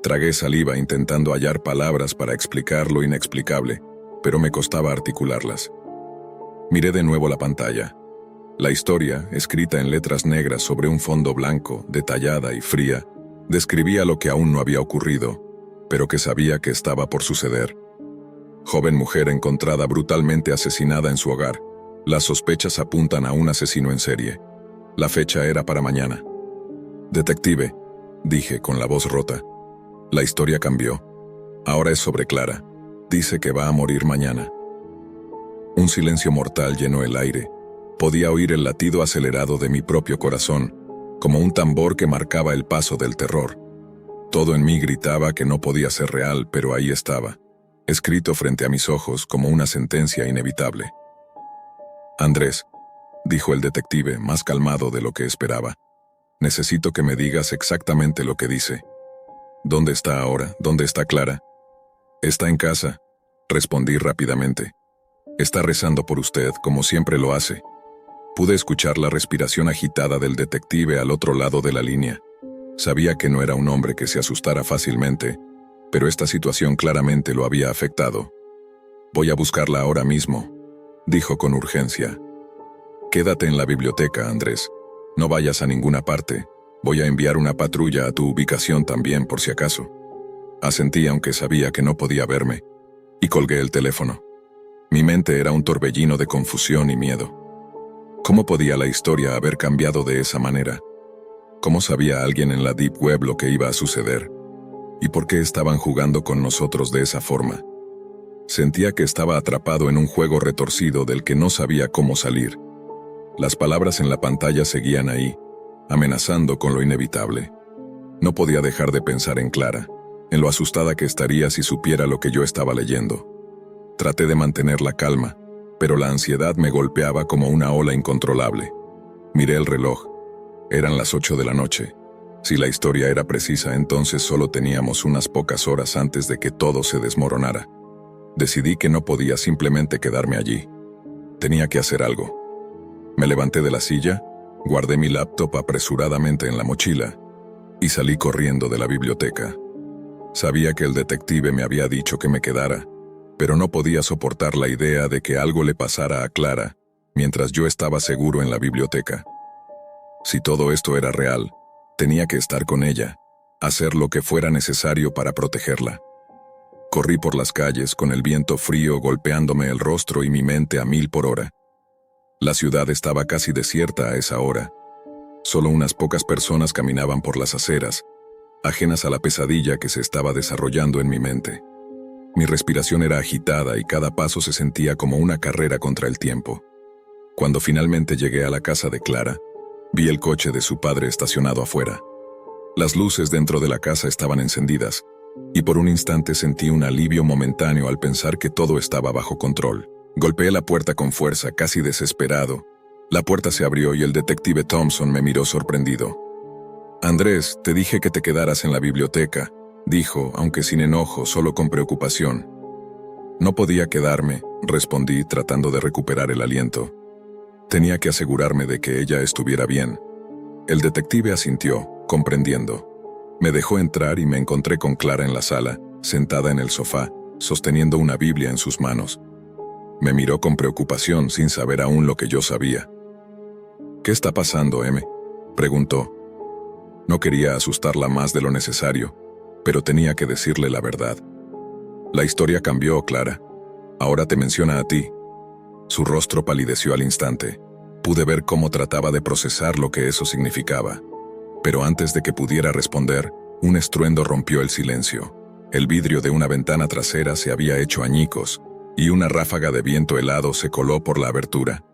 Tragué saliva intentando hallar palabras para explicar lo inexplicable, pero me costaba articularlas. Miré de nuevo la pantalla. La historia, escrita en letras negras sobre un fondo blanco, detallada y fría, describía lo que aún no había ocurrido, pero que sabía que estaba por suceder. Joven mujer encontrada brutalmente asesinada en su hogar. Las sospechas apuntan a un asesino en serie. La fecha era para mañana. Detective, dije con la voz rota. La historia cambió. Ahora es sobre Clara. Dice que va a morir mañana. Un silencio mortal llenó el aire. Podía oír el latido acelerado de mi propio corazón, como un tambor que marcaba el paso del terror. Todo en mí gritaba que no podía ser real, pero ahí estaba, escrito frente a mis ojos como una sentencia inevitable. Andrés, dijo el detective, más calmado de lo que esperaba. Necesito que me digas exactamente lo que dice. ¿Dónde está ahora? ¿Dónde está Clara? Está en casa, respondí rápidamente. Está rezando por usted, como siempre lo hace. Pude escuchar la respiración agitada del detective al otro lado de la línea. Sabía que no era un hombre que se asustara fácilmente, pero esta situación claramente lo había afectado. Voy a buscarla ahora mismo, dijo con urgencia. Quédate en la biblioteca, Andrés. No vayas a ninguna parte. Voy a enviar una patrulla a tu ubicación también, por si acaso. Asentí aunque sabía que no podía verme. y colgué el teléfono. Mi mente era un torbellino de confusión y miedo. ¿Cómo podía la historia haber cambiado de esa manera? ¿Cómo sabía alguien en la Deep Web lo que iba a suceder? ¿Y por qué estaban jugando con nosotros de esa forma? Sentía que estaba atrapado en un juego retorcido del que no sabía cómo salir. Las palabras en la pantalla seguían ahí, amenazando con lo inevitable. No podía dejar de pensar en Clara, en lo asustada que estaría si supiera lo que yo estaba leyendo. Traté de mantener la calma, pero la ansiedad me golpeaba como una ola incontrolable. Miré el reloj. Eran las 8 de la noche. Si la historia era precisa, entonces solo teníamos unas pocas horas antes de que todo se desmoronara. Decidí que no podía simplemente quedarme allí. Tenía que hacer algo. Me levanté de la silla, guardé mi laptop apresuradamente en la mochila y salí corriendo de la biblioteca. Sabía que el detective me había dicho que me quedara, pero no podía soportar la idea de que algo le pasara a Clara mientras yo estaba seguro en la biblioteca. Si todo esto era real, tenía que estar con ella, hacer lo que fuera necesario para protegerla. Corrí por las calles con el viento frío golpeándome el rostro y mi mente a 1000 por hora. La ciudad estaba casi desierta a esa hora. Solo unas pocas personas caminaban por las aceras, ajenas a la pesadilla que se estaba desarrollando en mi mente. Mi respiración era agitada y cada paso se sentía como una carrera contra el tiempo. Cuando finalmente llegué a la casa de Clara, vi el coche de su padre estacionado afuera. Las luces dentro de la casa estaban encendidas, y por un instante sentí un alivio momentáneo al pensar que todo estaba bajo control. Golpeé la puerta con fuerza, casi desesperado. La puerta se abrió y el detective Thompson me miró sorprendido. «Andrés, te dije que te quedaras en la biblioteca», dijo, aunque sin enojo, solo con preocupación. «No podía quedarme», respondí, tratando de recuperar el aliento. Tenía que asegurarme de que ella estuviera bien. El detective asintió, comprendiendo. Me dejó entrar y me encontré con Clara en la sala, sentada en el sofá, sosteniendo una Biblia en sus manos. Me miró con preocupación sin saber aún lo que yo sabía. «¿Qué está pasando, M?», preguntó. No quería asustarla más de lo necesario, pero tenía que decirle la verdad. «La historia cambió, Clara. Ahora te menciona a ti». Su rostro palideció al instante. Pude ver cómo trataba de procesar lo que eso significaba. Pero antes de que pudiera responder, un estruendo rompió el silencio. El vidrio de una ventana trasera se había hecho añicos, y una ráfaga de viento helado se coló por la abertura.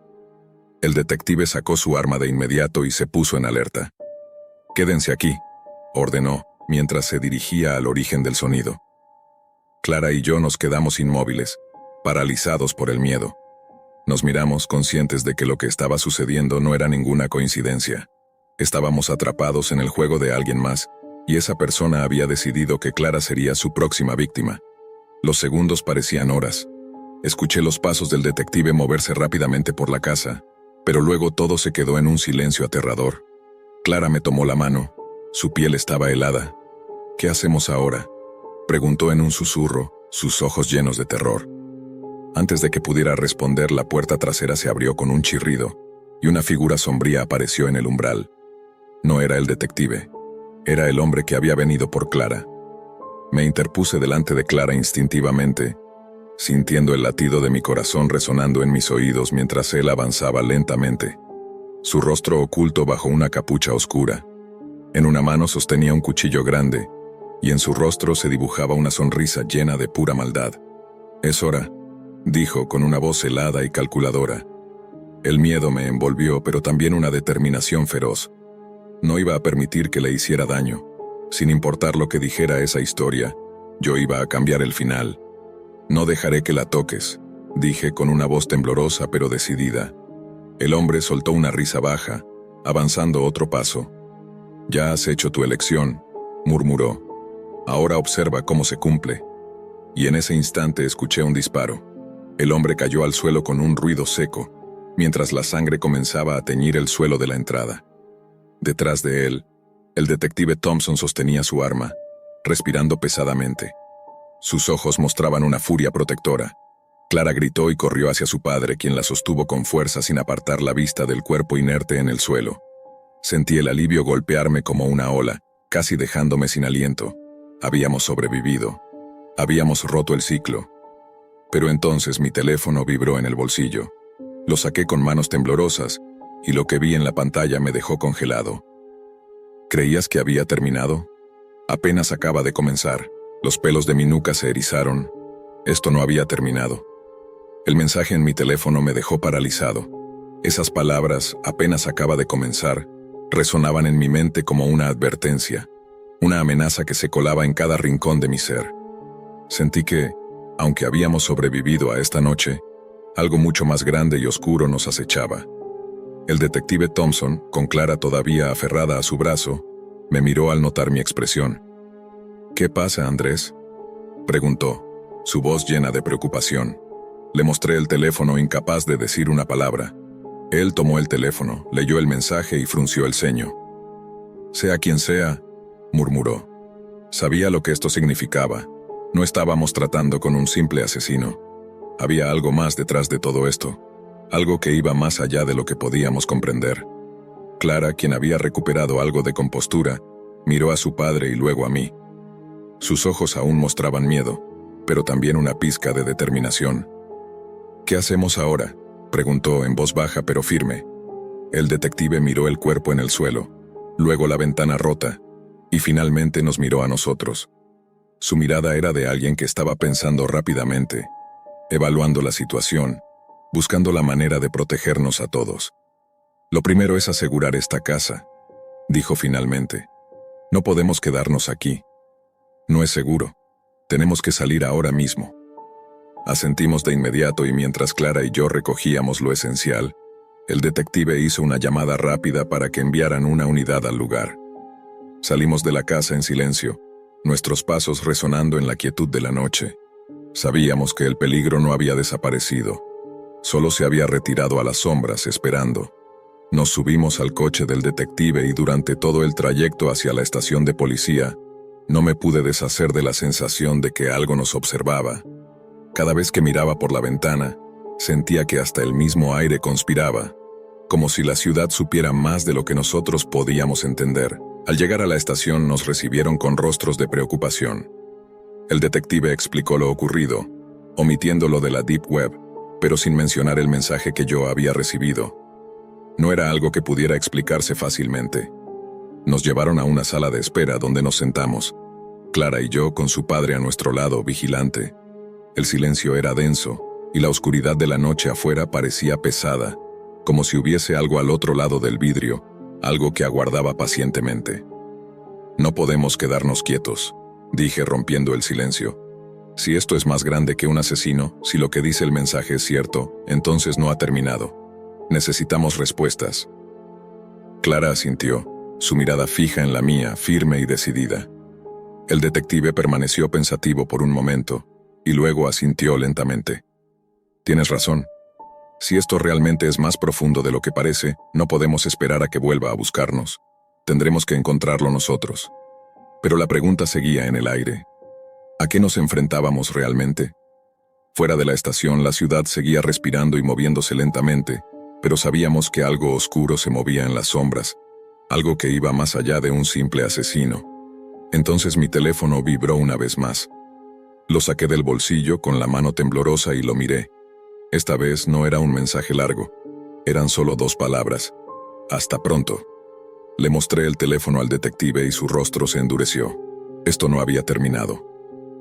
El detective sacó su arma de inmediato y se puso en alerta. «Quédense aquí», ordenó, mientras se dirigía al origen del sonido. Clara y yo nos quedamos inmóviles, paralizados por el miedo. Nos miramos conscientes de que lo que estaba sucediendo no era ninguna coincidencia. Estábamos atrapados en el juego de alguien más, y esa persona había decidido que Clara sería su próxima víctima. Los segundos parecían horas. Escuché los pasos del detective moverse rápidamente por la casa, pero luego todo se quedó en un silencio aterrador. Clara me tomó la mano. Su piel estaba helada. «¿Qué hacemos ahora?», preguntó en un susurro, sus ojos llenos de terror. Antes de que pudiera responder, la puerta trasera se abrió con un chirrido, y una figura sombría apareció en el umbral. No era el detective. Era el hombre que había venido por Clara. Me interpuse delante de Clara instintivamente, sintiendo el latido de mi corazón resonando en mis oídos mientras él avanzaba lentamente. Su rostro oculto bajo una capucha oscura. En una mano sostenía un cuchillo grande, y en su rostro se dibujaba una sonrisa llena de pura maldad. «Es hora», dijo con una voz helada y calculadora. El miedo me envolvió, pero también una determinación feroz. No iba a permitir que le hiciera daño. Sin importar lo que dijera esa historia, yo iba a cambiar el final. «No dejaré que la toques», dije con una voz temblorosa pero decidida. El hombre soltó una risa baja, avanzando otro paso. «Ya has hecho tu elección», murmuró. «Ahora observa cómo se cumple». Y en ese instante escuché un disparo. El hombre cayó al suelo con un ruido seco, mientras la sangre comenzaba a teñir el suelo de la entrada. Detrás de él, el detective Thompson sostenía su arma, respirando pesadamente. Sus ojos mostraban una furia protectora. Clara gritó y corrió hacia su padre, quien la sostuvo con fuerza sin apartar la vista del cuerpo inerte en el suelo. Sentí el alivio golpearme como una ola, casi dejándome sin aliento. Habíamos sobrevivido. Habíamos roto el ciclo. Pero entonces mi teléfono vibró en el bolsillo. Lo saqué con manos temblorosas, y lo que vi en la pantalla me dejó congelado. ¿Creías que había terminado? Apenas acaba de comenzar. Los pelos de mi nuca se erizaron. Esto no había terminado. El mensaje en mi teléfono me dejó paralizado. Esas palabras, apenas acaba de comenzar, resonaban en mi mente como una advertencia, una amenaza que se colaba en cada rincón de mi ser. Sentí que, aunque habíamos sobrevivido a esta noche, algo mucho más grande y oscuro nos acechaba. El detective Thompson, con Clara todavía aferrada a su brazo, me miró al notar mi expresión. «¿Qué pasa, Andrés?», preguntó, su voz llena de preocupación. Le mostré el teléfono incapaz de decir una palabra. Él tomó el teléfono, leyó el mensaje y frunció el ceño. «Sea quien sea», murmuró. Sabía lo que esto significaba. No estábamos tratando con un simple asesino. Había algo más detrás de todo esto, algo que iba más allá de lo que podíamos comprender. Clara, quien había recuperado algo de compostura, miró a su padre y luego a mí. Sus ojos aún mostraban miedo, pero también una pizca de determinación. «¿Qué hacemos ahora?», preguntó en voz baja pero firme. El detective miró el cuerpo en el suelo, luego la ventana rota, y finalmente nos miró a nosotros. Su mirada era de alguien que estaba pensando rápidamente, evaluando la situación, buscando la manera de protegernos a todos. «Lo primero es asegurar esta casa», dijo finalmente. «No podemos quedarnos aquí. No es seguro. Tenemos que salir ahora mismo». Asentimos de inmediato y mientras Clara y yo recogíamos lo esencial, el detective hizo una llamada rápida para que enviaran una unidad al lugar. Salimos de la casa en silencio, nuestros pasos resonando en la quietud de la noche. Sabíamos que el peligro no había desaparecido, solo se había retirado a las sombras esperando. Nos subimos al coche del detective y durante todo el trayecto hacia la estación de policía, no me pude deshacer de la sensación de que algo nos observaba. Cada vez que miraba por la ventana, sentía que hasta el mismo aire conspiraba, como si la ciudad supiera más de lo que nosotros podíamos entender. Al llegar a la estación nos recibieron con rostros de preocupación. El detective explicó lo ocurrido, omitiendo lo de la Deep Web, pero sin mencionar el mensaje que yo había recibido. No era algo que pudiera explicarse fácilmente. Nos llevaron a una sala de espera donde nos sentamos, Clara y yo con su padre a nuestro lado, vigilante. El silencio era denso, y la oscuridad de la noche afuera parecía pesada, como si hubiese algo al otro lado del vidrio, algo que aguardaba pacientemente. «No podemos quedarnos quietos», dije rompiendo el silencio. «Si esto es más grande que un asesino, si lo que dice el mensaje es cierto, entonces no ha terminado. Necesitamos respuestas». Clara asintió, su mirada fija en la mía, firme y decidida. El detective permaneció pensativo por un momento, y luego asintió lentamente. «Tienes razón. Si esto realmente es más profundo de lo que parece, no podemos esperar a que vuelva a buscarnos. Tendremos que encontrarlo nosotros». Pero la pregunta seguía en el aire. ¿A qué nos enfrentábamos realmente? Fuera de la estación, la ciudad seguía respirando y moviéndose lentamente, pero sabíamos que algo oscuro se movía en las sombras, algo que iba más allá de un simple asesino. Entonces mi teléfono vibró una vez más. Lo saqué del bolsillo con la mano temblorosa y lo miré. Esta vez no era un mensaje largo. Eran solo 2 palabras. «Hasta pronto». Le mostré el teléfono al detective y su rostro se endureció. Esto no había terminado.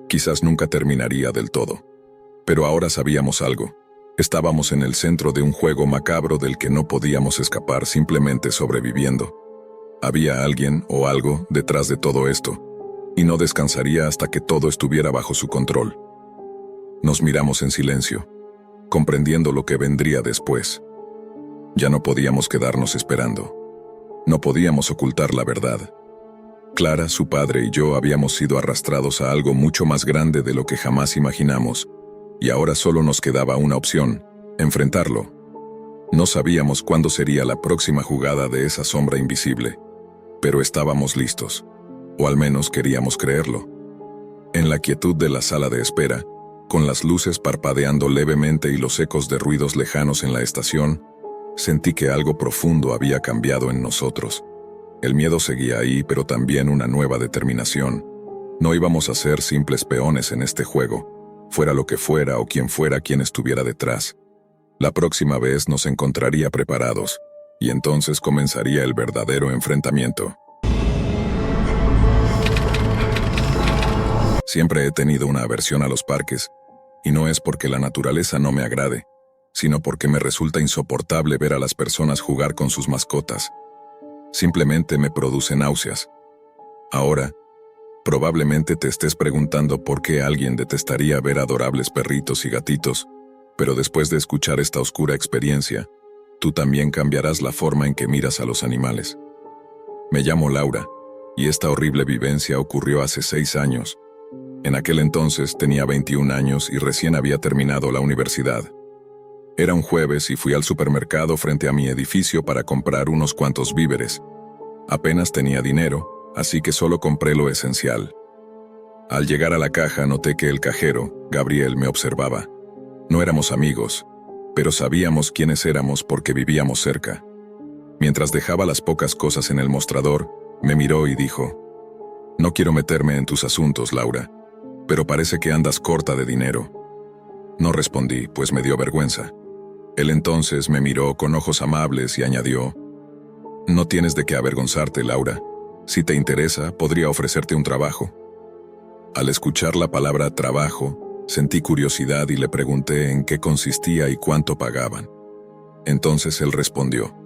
Quizás nunca terminaría del todo. Pero ahora sabíamos algo. Estábamos en el centro de un juego macabro del que no podíamos escapar simplemente sobreviviendo. Había alguien o algo detrás de todo esto, y no descansaría hasta que todo estuviera bajo su control. Nos miramos en silencio, comprendiendo lo que vendría después. Ya no podíamos quedarnos esperando. No podíamos ocultar la verdad. Clara, su padre y yo habíamos sido arrastrados a algo mucho más grande de lo que jamás imaginamos, y ahora solo nos quedaba una opción: enfrentarlo. No sabíamos cuándo sería la próxima jugada de esa sombra invisible, pero estábamos listos, o al menos queríamos creerlo. En la quietud de la sala de espera, con las luces parpadeando levemente y los ecos de ruidos lejanos en la estación, sentí que algo profundo había cambiado en nosotros. El miedo seguía ahí, pero también una nueva determinación. No íbamos a ser simples peones en este juego. fuera lo que fuera o quien fuera quien estuviera detrás. La próxima vez nos encontraría preparados, y entonces comenzaría el verdadero enfrentamiento. Siempre he tenido una aversión a los parques, y no es porque la naturaleza no me agrade, sino porque me resulta insoportable ver a las personas jugar con sus mascotas. Simplemente me produce náuseas. Ahora, probablemente te estés preguntando por qué alguien detestaría ver adorables perritos y gatitos, pero después de escuchar esta oscura experiencia, tú también cambiarás la forma en que miras a los animales. Me llamo Laura, y esta horrible vivencia ocurrió hace 6 años. En aquel entonces tenía 21 años y recién había terminado la universidad. Era un jueves y fui al supermercado frente a mi edificio para comprar unos cuantos víveres. Apenas tenía dinero, así que solo compré lo esencial. Al llegar a la caja noté que el cajero, Gabriel, me observaba. No éramos amigos, pero sabíamos quiénes éramos porque vivíamos cerca. Mientras dejaba las pocas cosas en el mostrador, me miró y dijo: «No quiero meterme en tus asuntos, Laura, pero parece que andas corta de dinero». No respondí, pues me dio vergüenza. Él entonces me miró con ojos amables y añadió: «No tienes de qué avergonzarte, Laura. Si te interesa, podría ofrecerte un trabajo». Al escuchar la palabra trabajo, sentí curiosidad y le pregunté en qué consistía y cuánto pagaban. Entonces él respondió: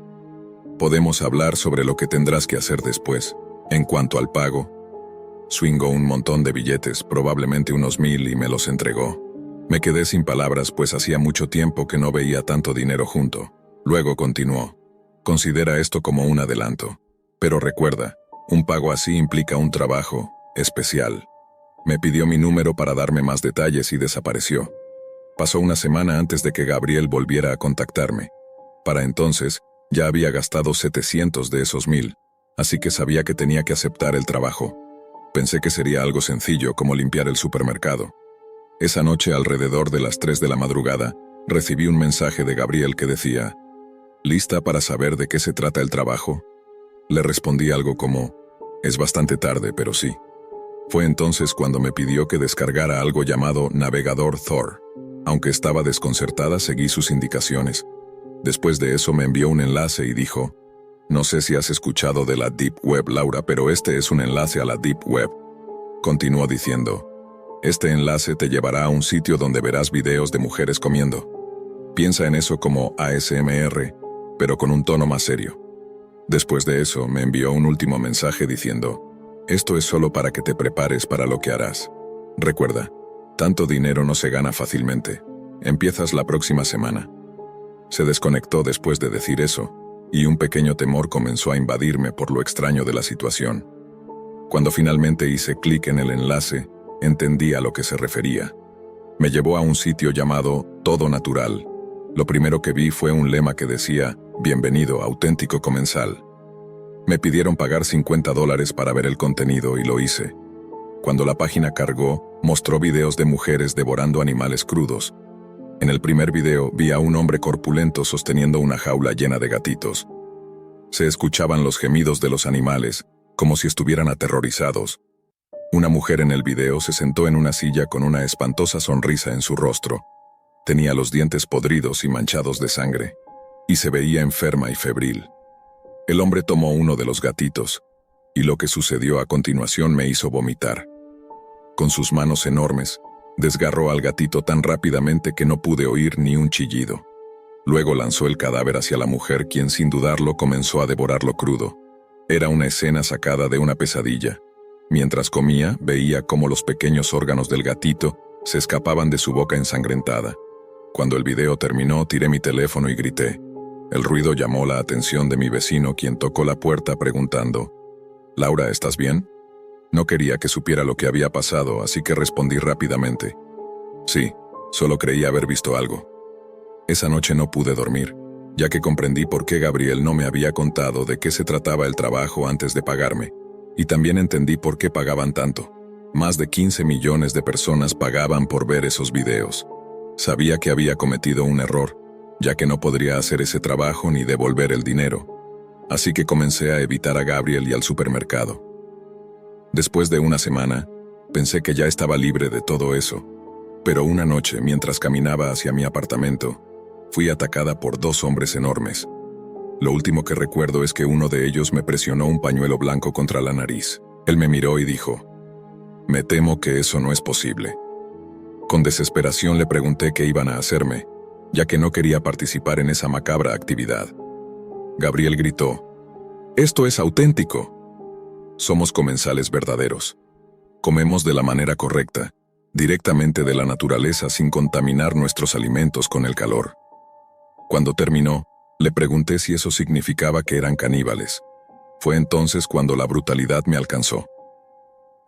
«Podemos hablar sobre lo que tendrás que hacer después. En cuanto al pago». Swingó un montón de billetes, probablemente unos 1000, y me los entregó. Me quedé sin palabras, pues hacía mucho tiempo que no veía tanto dinero junto. Luego continuó: «Considera esto como un adelanto. Pero recuerda, un pago así implica un trabajo especial». Me pidió mi número para darme más detalles y desapareció. Pasó una semana antes de que Gabriel volviera a contactarme. Para entonces, ya había gastado 700 de esos 1000, así que sabía que tenía que aceptar el trabajo. Pensé que sería algo sencillo como limpiar el supermercado. Esa noche, alrededor de las 3 de la madrugada, recibí un mensaje de Gabriel que decía: «¿Lista para saber de qué se trata el trabajo?». Le respondí algo como: «Es bastante tarde, pero sí». Fue entonces cuando me pidió que descargara algo llamado Navegador Tor. Aunque estaba desconcertada, seguí sus indicaciones. Después de eso me envió un enlace y dijo: «No sé si has escuchado de la Deep Web, Laura, pero este es un enlace a la Deep Web». Continuó diciendo: «Este enlace te llevará a un sitio donde verás videos de mujeres comiendo. Piensa en eso como ASMR, pero con un tono más serio». Después de eso me envió un último mensaje diciendo: «Esto es solo para que te prepares para lo que harás. Recuerda, tanto dinero no se gana fácilmente. Empiezas la próxima semana». Se desconectó después de decir eso, y un pequeño temor comenzó a invadirme por lo extraño de la situación. Cuando finalmente hice clic en el enlace, entendí a lo que se refería. Me llevó a un sitio llamado Todo Natural. Lo primero que vi fue un lema que decía: «Bienvenido, auténtico comensal». Me pidieron pagar $50 para ver el contenido y lo hice. Cuando la página cargó, mostró videos de mujeres devorando animales crudos. En el primer video vi a un hombre corpulento sosteniendo una jaula llena de gatitos. Se escuchaban los gemidos de los animales, como si estuvieran aterrorizados. Una mujer en el video se sentó en una silla con una espantosa sonrisa en su rostro. Tenía los dientes podridos y manchados de sangre, y se veía enferma y febril. El hombre tomó uno de los gatitos, y lo que sucedió a continuación me hizo vomitar. Con sus manos enormes, desgarró al gatito tan rápidamente que no pude oír ni un chillido. Luego lanzó el cadáver hacia la mujer, quien sin dudarlo comenzó a devorarlo crudo. Era una escena sacada de una pesadilla. Mientras comía, veía cómo los pequeños órganos del gatito se escapaban de su boca ensangrentada. Cuando el video terminó, tiré mi teléfono y grité. El ruido llamó la atención de mi vecino, quien tocó la puerta preguntando: «Laura, ¿estás bien?». No quería que supiera lo que había pasado, así que respondí rápidamente: «Sí, solo creí haber visto algo». Esa noche no pude dormir, ya que comprendí por qué Gabriel no me había contado de qué se trataba el trabajo antes de pagarme, y también entendí por qué pagaban tanto. Más de 15 millones de personas pagaban por ver esos videos. Sabía que había cometido un error, ya que no podría hacer ese trabajo ni devolver el dinero. Así que comencé a evitar a Gabriel y al supermercado. Después de una semana, pensé que ya estaba libre de todo eso. Pero una noche, mientras caminaba hacia mi apartamento, fui atacada por 2 hombres enormes. Lo último que recuerdo es que uno de ellos me presionó un pañuelo blanco contra la nariz. Él me miró y dijo: «Me temo que eso no es posible». Con desesperación le pregunté qué iban a hacerme, ya que no quería participar en esa macabra actividad. Gabriel gritó: «Esto es auténtico. Somos comensales verdaderos. Comemos de la manera correcta, directamente de la naturaleza sin contaminar nuestros alimentos con el calor». Cuando terminó, le pregunté si eso significaba que eran caníbales. Fue entonces cuando la brutalidad me alcanzó.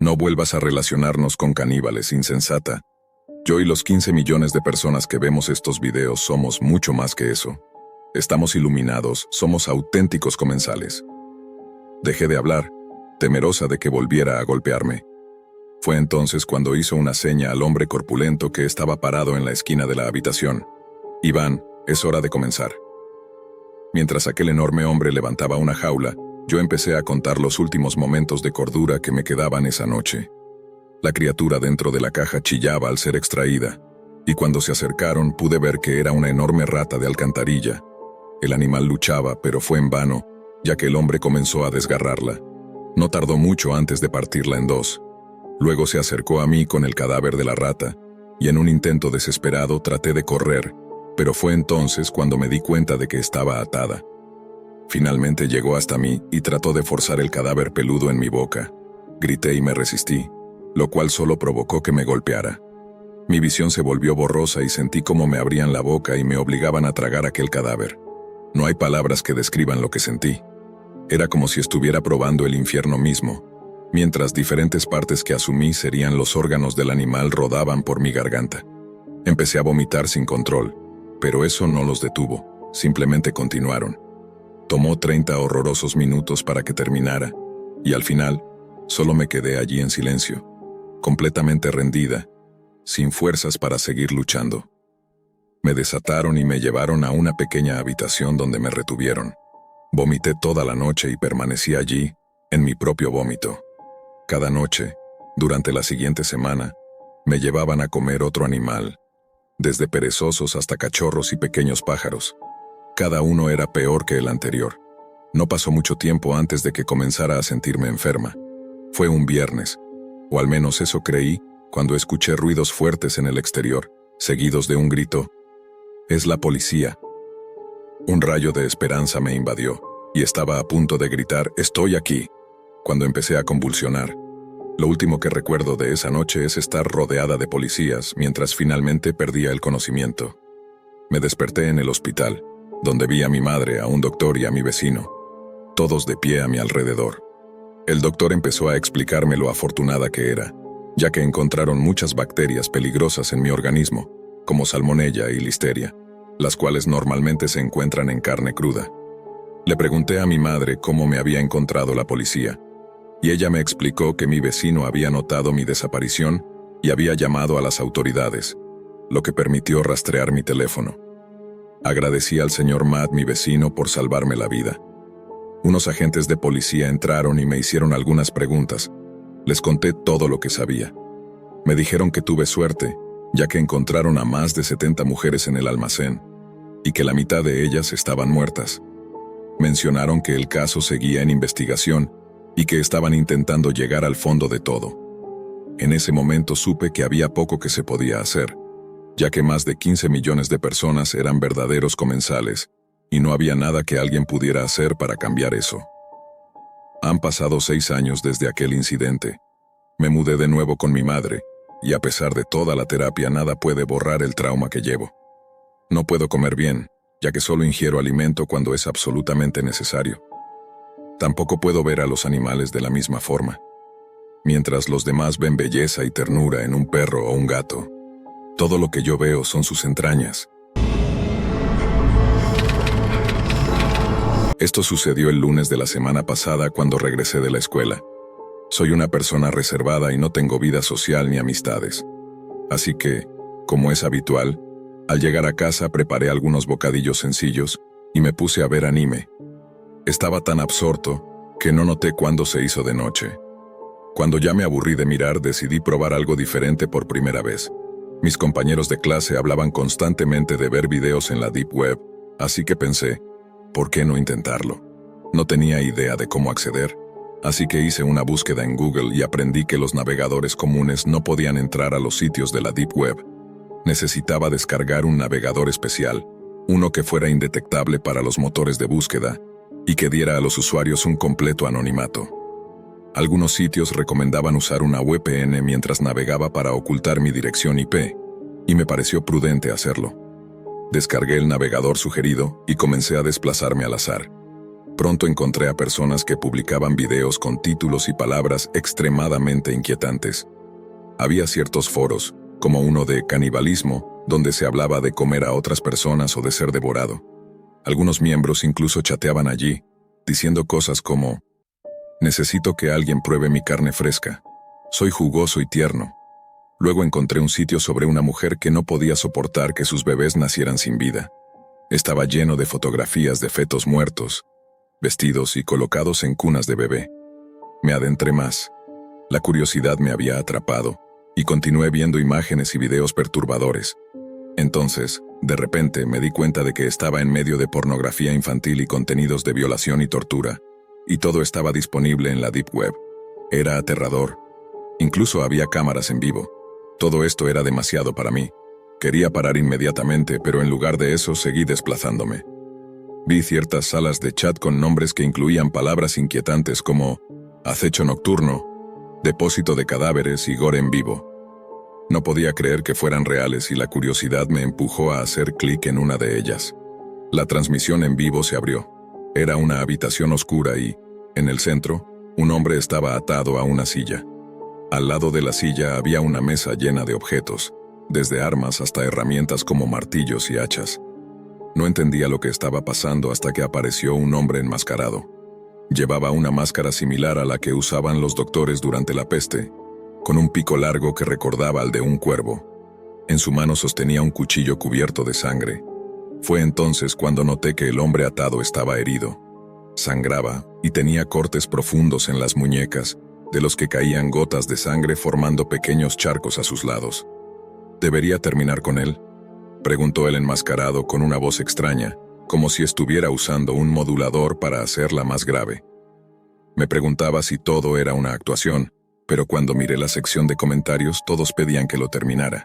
«No vuelvas a relacionarnos con caníbales, insensata. Yo y los 15 millones de personas que vemos estos videos somos mucho más que eso. Estamos iluminados, somos auténticos comensales». Dejé de hablar, temerosa de que volviera a golpearme. Fue entonces cuando hizo una seña al hombre corpulento que estaba parado en la esquina de la habitación. «Iván, es hora de comenzar». Mientras aquel enorme hombre levantaba una jaula, yo empecé a contar los últimos momentos de cordura que me quedaban esa noche. La criatura dentro de la caja chillaba al ser extraída, y cuando se acercaron pude ver que era una enorme rata de alcantarilla. El animal luchaba, pero fue en vano, ya que el hombre comenzó a desgarrarla. No tardó mucho antes de partirla en 2. Luego se acercó a mí con el cadáver de la rata, y en un intento desesperado traté de correr, pero fue entonces cuando me di cuenta de que estaba atada. Finalmente llegó hasta mí y trató de forzar el cadáver peludo en mi boca. Grité y me resistí, lo cual solo provocó que me golpeara. Mi visión se volvió borrosa y sentí cómo me abrían la boca y me obligaban a tragar aquel cadáver. No hay palabras que describan lo que sentí. Era como si estuviera probando el infierno mismo, mientras diferentes partes que asumí serían los órganos del animal rodaban por mi garganta. Empecé a vomitar sin control, pero eso no los detuvo, simplemente continuaron. Tomó 30 horrorosos minutos para que terminara, y al final, solo me quedé allí en silencio, completamente rendida, sin fuerzas para seguir luchando. Me desataron y me llevaron a una pequeña habitación donde me retuvieron. Vomité toda la noche y permanecí allí, en mi propio vómito. Cada noche, durante la siguiente semana, me llevaban a comer otro animal, desde perezosos hasta cachorros y pequeños pájaros. Cada uno era peor que el anterior. No pasó mucho tiempo antes de que comenzara a sentirme enferma. Fue un viernes, o al menos eso creí, cuando escuché ruidos fuertes en el exterior, seguidos de un grito: «¡Es la policía!». Un rayo de esperanza me invadió, y estaba a punto de gritar «¡Estoy aquí!», cuando empecé a convulsionar. Lo último que recuerdo de esa noche es estar rodeada de policías mientras finalmente perdía el conocimiento. Me desperté en el hospital, donde vi a mi madre, a un doctor y a mi vecino, todos de pie a mi alrededor. El doctor empezó a explicarme lo afortunada que era, ya que encontraron muchas bacterias peligrosas en mi organismo, como salmonella y listeria, las cuales normalmente se encuentran en carne cruda. Le pregunté a mi madre cómo me había encontrado la policía, y ella me explicó que mi vecino había notado mi desaparición y había llamado a las autoridades, lo que permitió rastrear mi teléfono. Agradecí al señor Matt, mi vecino, por salvarme la vida. Unos agentes de policía entraron y me hicieron algunas preguntas. Les conté todo lo que sabía. Me dijeron que tuve suerte, ya que encontraron a más de 70 mujeres en el almacén, y que la mitad de ellas estaban muertas. Mencionaron que el caso seguía en investigación y que estaban intentando llegar al fondo de todo. En ese momento supe que había poco que se podía hacer, ya que más de 15 millones de personas eran verdaderos comensales, y no había nada que alguien pudiera hacer para cambiar eso. Han pasado 6 años desde aquel incidente. Me mudé de nuevo con mi madre, y a pesar de toda la terapia nada puede borrar el trauma que llevo. No puedo comer bien, ya que solo ingiero alimento cuando es absolutamente necesario. Tampoco puedo ver a los animales de la misma forma. Mientras los demás ven belleza y ternura en un perro o un gato, todo lo que yo veo son sus entrañas. Esto sucedió el lunes de la semana pasada cuando regresé de la escuela. Soy una persona reservada y no tengo vida social ni amistades. Así que, como es habitual, al llegar a casa preparé algunos bocadillos sencillos y me puse a ver anime. Estaba tan absorto que no noté cuándo se hizo de noche. Cuando ya me aburrí de mirar, decidí probar algo diferente por primera vez. Mis compañeros de clase hablaban constantemente de ver videos en la Deep Web, así que pensé, ¿por qué no intentarlo? No tenía idea de cómo acceder, así que hice una búsqueda en Google y aprendí que los navegadores comunes no podían entrar a los sitios de la Deep Web. Necesitaba descargar un navegador especial, uno que fuera indetectable para los motores de búsqueda y que diera a los usuarios un completo anonimato. Algunos sitios recomendaban usar una VPN mientras navegaba para ocultar mi dirección IP, y me pareció prudente hacerlo. Descargué el navegador sugerido y comencé a desplazarme al azar. Pronto encontré a personas que publicaban videos con títulos y palabras extremadamente inquietantes. Había ciertos foros, como uno de canibalismo, donde se hablaba de comer a otras personas o de ser devorado. Algunos miembros incluso chateaban allí, diciendo cosas como: necesito que alguien pruebe mi carne fresca. Soy jugoso y tierno. Luego encontré un sitio sobre una mujer que no podía soportar que sus bebés nacieran sin vida. Estaba lleno de fotografías de fetos muertos, vestidos y colocados en cunas de bebé. Me adentré más. La curiosidad me había atrapado, y continué viendo imágenes y videos perturbadores. Entonces, de repente, me di cuenta de que estaba en medio de pornografía infantil y contenidos de violación y tortura, y todo estaba disponible en la Deep Web. Era aterrador. Incluso había cámaras en vivo. Todo esto era demasiado para mí. Quería parar inmediatamente, pero en lugar de eso seguí desplazándome. Vi ciertas salas de chat con nombres que incluían palabras inquietantes como acecho nocturno, depósito de cadáveres y gore en vivo. No podía creer que fueran reales y la curiosidad me empujó a hacer clic en una de ellas. La transmisión en vivo se abrió. Era una habitación oscura y, en el centro, un hombre estaba atado a una silla. Al lado de la silla había una mesa llena de objetos, desde armas hasta herramientas como martillos y hachas. No entendía lo que estaba pasando hasta que apareció un hombre enmascarado. Llevaba una máscara similar a la que usaban los doctores durante la peste, con un pico largo que recordaba al de un cuervo. En su mano sostenía un cuchillo cubierto de sangre. Fue entonces cuando noté que el hombre atado estaba herido. Sangraba y tenía cortes profundos en las muñecas, de los que caían gotas de sangre formando pequeños charcos a sus lados. ¿Debería terminar con él?, preguntó el enmascarado con una voz extraña, como si estuviera usando un modulador para hacerla más grave. Me preguntaba si todo era una actuación, pero cuando miré la sección de comentarios todos pedían que lo terminara.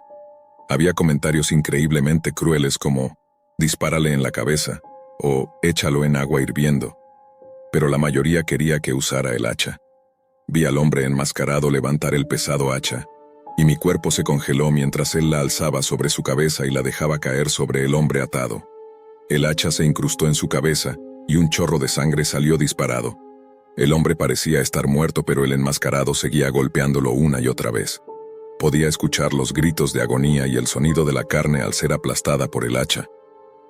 Había comentarios increíblemente crueles como «dispárale en la cabeza» o «échalo en agua hirviendo», pero la mayoría quería que usara el hacha. Vi al hombre enmascarado levantar el pesado hacha, y mi cuerpo se congeló mientras él la alzaba sobre su cabeza y la dejaba caer sobre el hombre atado. El hacha se incrustó en su cabeza, y un chorro de sangre salió disparado. El hombre parecía estar muerto, pero el enmascarado seguía golpeándolo una y otra vez. Podía escuchar los gritos de agonía y el sonido de la carne al ser aplastada por el hacha.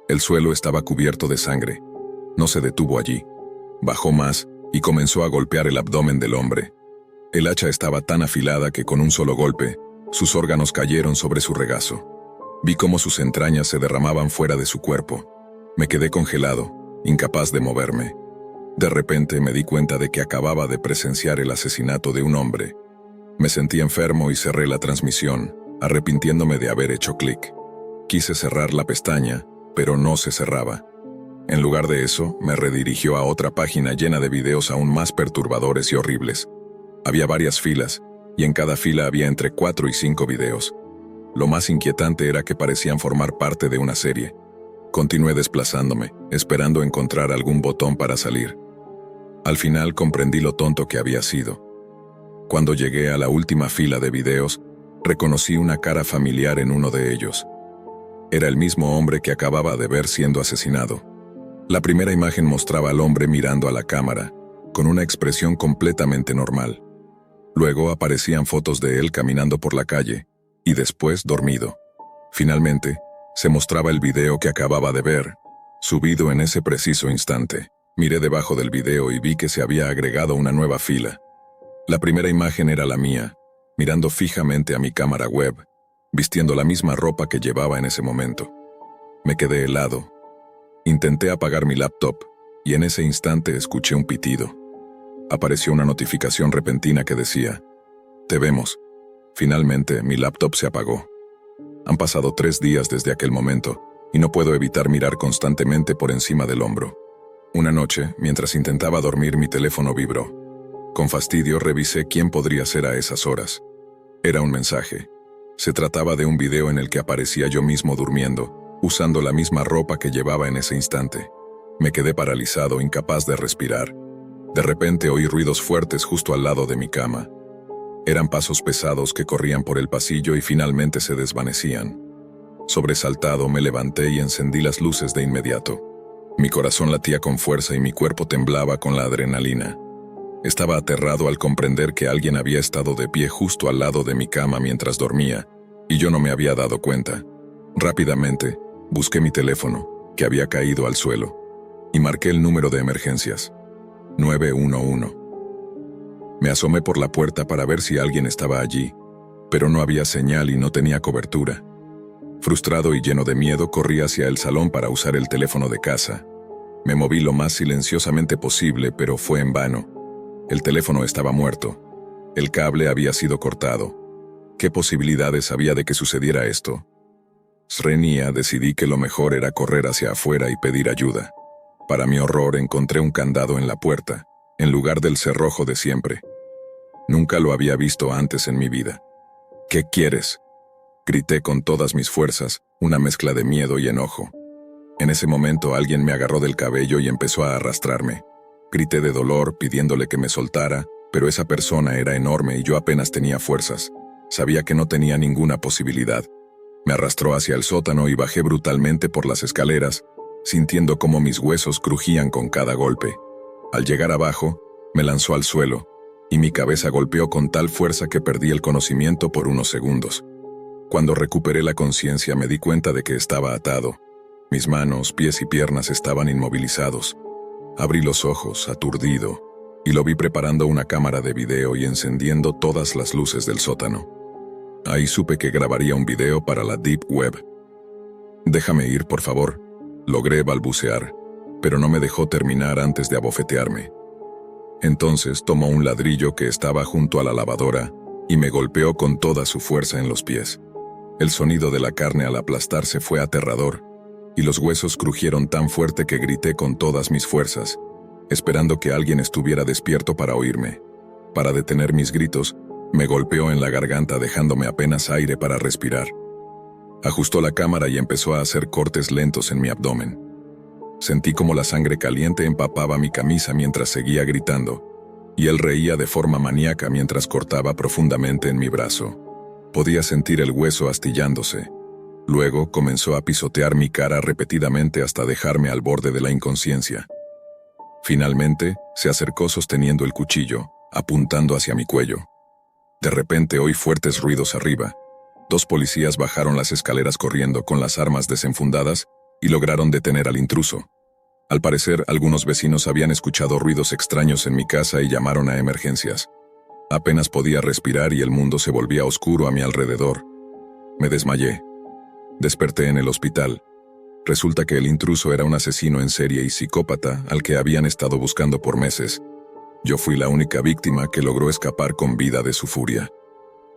El suelo estaba cubierto de sangre. No se detuvo allí. Bajó más y comenzó a golpear el abdomen del hombre. El hacha estaba tan afilada que con un solo golpe, sus órganos cayeron sobre su regazo. Vi cómo sus entrañas se derramaban fuera de su cuerpo. Me quedé congelado, incapaz de moverme. De repente me di cuenta de que acababa de presenciar el asesinato de un hombre. Me sentí enfermo y cerré la transmisión, arrepintiéndome de haber hecho clic. Quise cerrar la pestaña, pero no se cerraba. En lugar de eso, me redirigió a otra página llena de videos aún más perturbadores y horribles. Había varias filas, y en cada fila había entre 4 y 5 videos. Lo más inquietante era que parecían formar parte de una serie. Continué desplazándome, esperando encontrar algún botón para salir. Al final comprendí lo tonto que había sido. Cuando llegué a la última fila de videos, reconocí una cara familiar en uno de ellos. Era el mismo hombre que acababa de ver siendo asesinado. La primera imagen mostraba al hombre mirando a la cámara, con una expresión completamente normal. Luego aparecían fotos de él caminando por la calle, y después dormido. Finalmente, se mostraba el video que acababa de ver, subido en ese preciso instante. Miré debajo del video y vi que se había agregado una nueva fila. La primera imagen era la mía, mirando fijamente a mi cámara web, vistiendo la misma ropa que llevaba en ese momento. Me quedé helado. Intenté apagar mi laptop, y en ese instante escuché un pitido. Apareció una notificación repentina que decía: «Te vemos». Finalmente, mi laptop se apagó. Han pasado 3 días desde aquel momento, y no puedo evitar mirar constantemente por encima del hombro. Una noche, mientras intentaba dormir, mi teléfono vibró. Con fastidio revisé quién podría ser a esas horas. Era un mensaje. Se trataba de un video en el que aparecía yo mismo durmiendo, usando la misma ropa que llevaba en ese instante. Me quedé paralizado, incapaz de respirar. De repente oí ruidos fuertes justo al lado de mi cama. Eran pasos pesados que corrían por el pasillo y finalmente se desvanecían. Sobresaltado, me levanté y encendí las luces de inmediato. Mi corazón latía con fuerza y mi cuerpo temblaba con la adrenalina. Estaba aterrado al comprender que alguien había estado de pie justo al lado de mi cama mientras dormía, y yo no me había dado cuenta. Rápidamente, busqué mi teléfono, que había caído al suelo, y marqué el número de emergencias. 911. Me asomé por la puerta para ver si alguien estaba allí, pero no había señal y no tenía cobertura. Frustrado y lleno de miedo, corrí hacia el salón para usar el teléfono de casa. Me moví lo más silenciosamente posible, pero fue en vano. El teléfono estaba muerto. El cable había sido cortado. ¿Qué posibilidades había de que sucediera esto? Srenia, decidí que lo mejor era correr hacia afuera y pedir ayuda. Para mi horror, encontré un candado en la puerta, en lugar del cerrojo de siempre. Nunca lo había visto antes en mi vida. ¿Qué quieres?, grité con todas mis fuerzas, una mezcla de miedo y enojo. En ese momento alguien me agarró del cabello y empezó a arrastrarme. Grité de dolor, pidiéndole que me soltara, pero esa persona era enorme y yo apenas tenía fuerzas. Sabía que no tenía ninguna posibilidad. Me arrastró hacia el sótano y bajé brutalmente por las escaleras, sintiendo cómo mis huesos crujían con cada golpe. Al llegar abajo, me lanzó al suelo, y mi cabeza golpeó con tal fuerza que perdí el conocimiento por unos segundos. Cuando recuperé la conciencia me di cuenta de que estaba atado. Mis manos, pies y piernas estaban inmovilizados. Abrí los ojos, aturdido, y lo vi preparando una cámara de video y encendiendo todas las luces del sótano. Ahí supe que grabaría un video para la Deep Web. «Déjame ir, por favor», logré balbucear, pero no me dejó terminar antes de abofetearme. Entonces tomó un ladrillo que estaba junto a la lavadora y me golpeó con toda su fuerza en los pies. El sonido de la carne al aplastarse fue aterrador, y los huesos crujieron tan fuerte que grité con todas mis fuerzas, esperando que alguien estuviera despierto para oírme. Para detener mis gritos, me golpeó en la garganta dejándome apenas aire para respirar. Ajustó la cámara y empezó a hacer cortes lentos en mi abdomen. Sentí como la sangre caliente empapaba mi camisa mientras seguía gritando, y él reía de forma maníaca mientras cortaba profundamente en mi brazo. Podía sentir el hueso astillándose. Luego comenzó a pisotear mi cara repetidamente hasta dejarme al borde de la inconsciencia. Finalmente, se acercó sosteniendo el cuchillo, apuntando hacia mi cuello. De repente oí fuertes ruidos arriba. 2 policías bajaron las escaleras corriendo con las armas desenfundadas y lograron detener al intruso. Al parecer, algunos vecinos habían escuchado ruidos extraños en mi casa y llamaron a emergencias. Apenas podía respirar y el mundo se volvía oscuro a mi alrededor. Me desmayé. Desperté en el hospital. Resulta que el intruso era un asesino en serie y psicópata al que habían estado buscando por meses. Yo fui la única víctima que logró escapar con vida de su furia.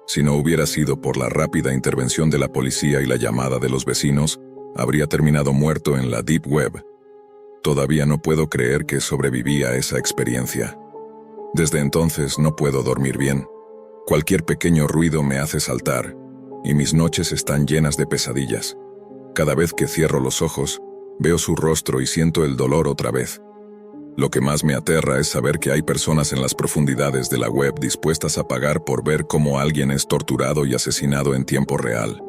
Si no hubiera sido por la rápida intervención de la policía y la llamada de los vecinos, habría terminado muerto en la Deep Web. Todavía no puedo creer que sobreviví a esa experiencia. Desde entonces no puedo dormir bien. Cualquier pequeño ruido me hace saltar, y mis noches están llenas de pesadillas. Cada vez que cierro los ojos, veo su rostro y siento el dolor otra vez. Lo que más me aterra es saber que hay personas en las profundidades de la web dispuestas a pagar por ver cómo alguien es torturado y asesinado en tiempo real.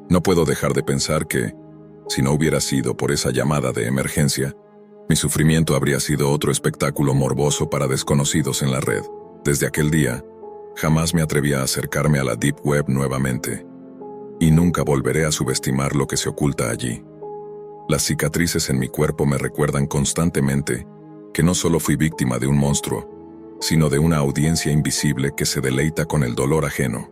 No puedo dejar de pensar que, si no hubiera sido por esa llamada de emergencia, mi sufrimiento habría sido otro espectáculo morboso para desconocidos en la red. Desde aquel día, jamás me atreví a acercarme a la Deep Web nuevamente, y nunca volveré a subestimar lo que se oculta allí. Las cicatrices en mi cuerpo me recuerdan constantemente que no solo fui víctima de un monstruo, sino de una audiencia invisible que se deleita con el dolor ajeno.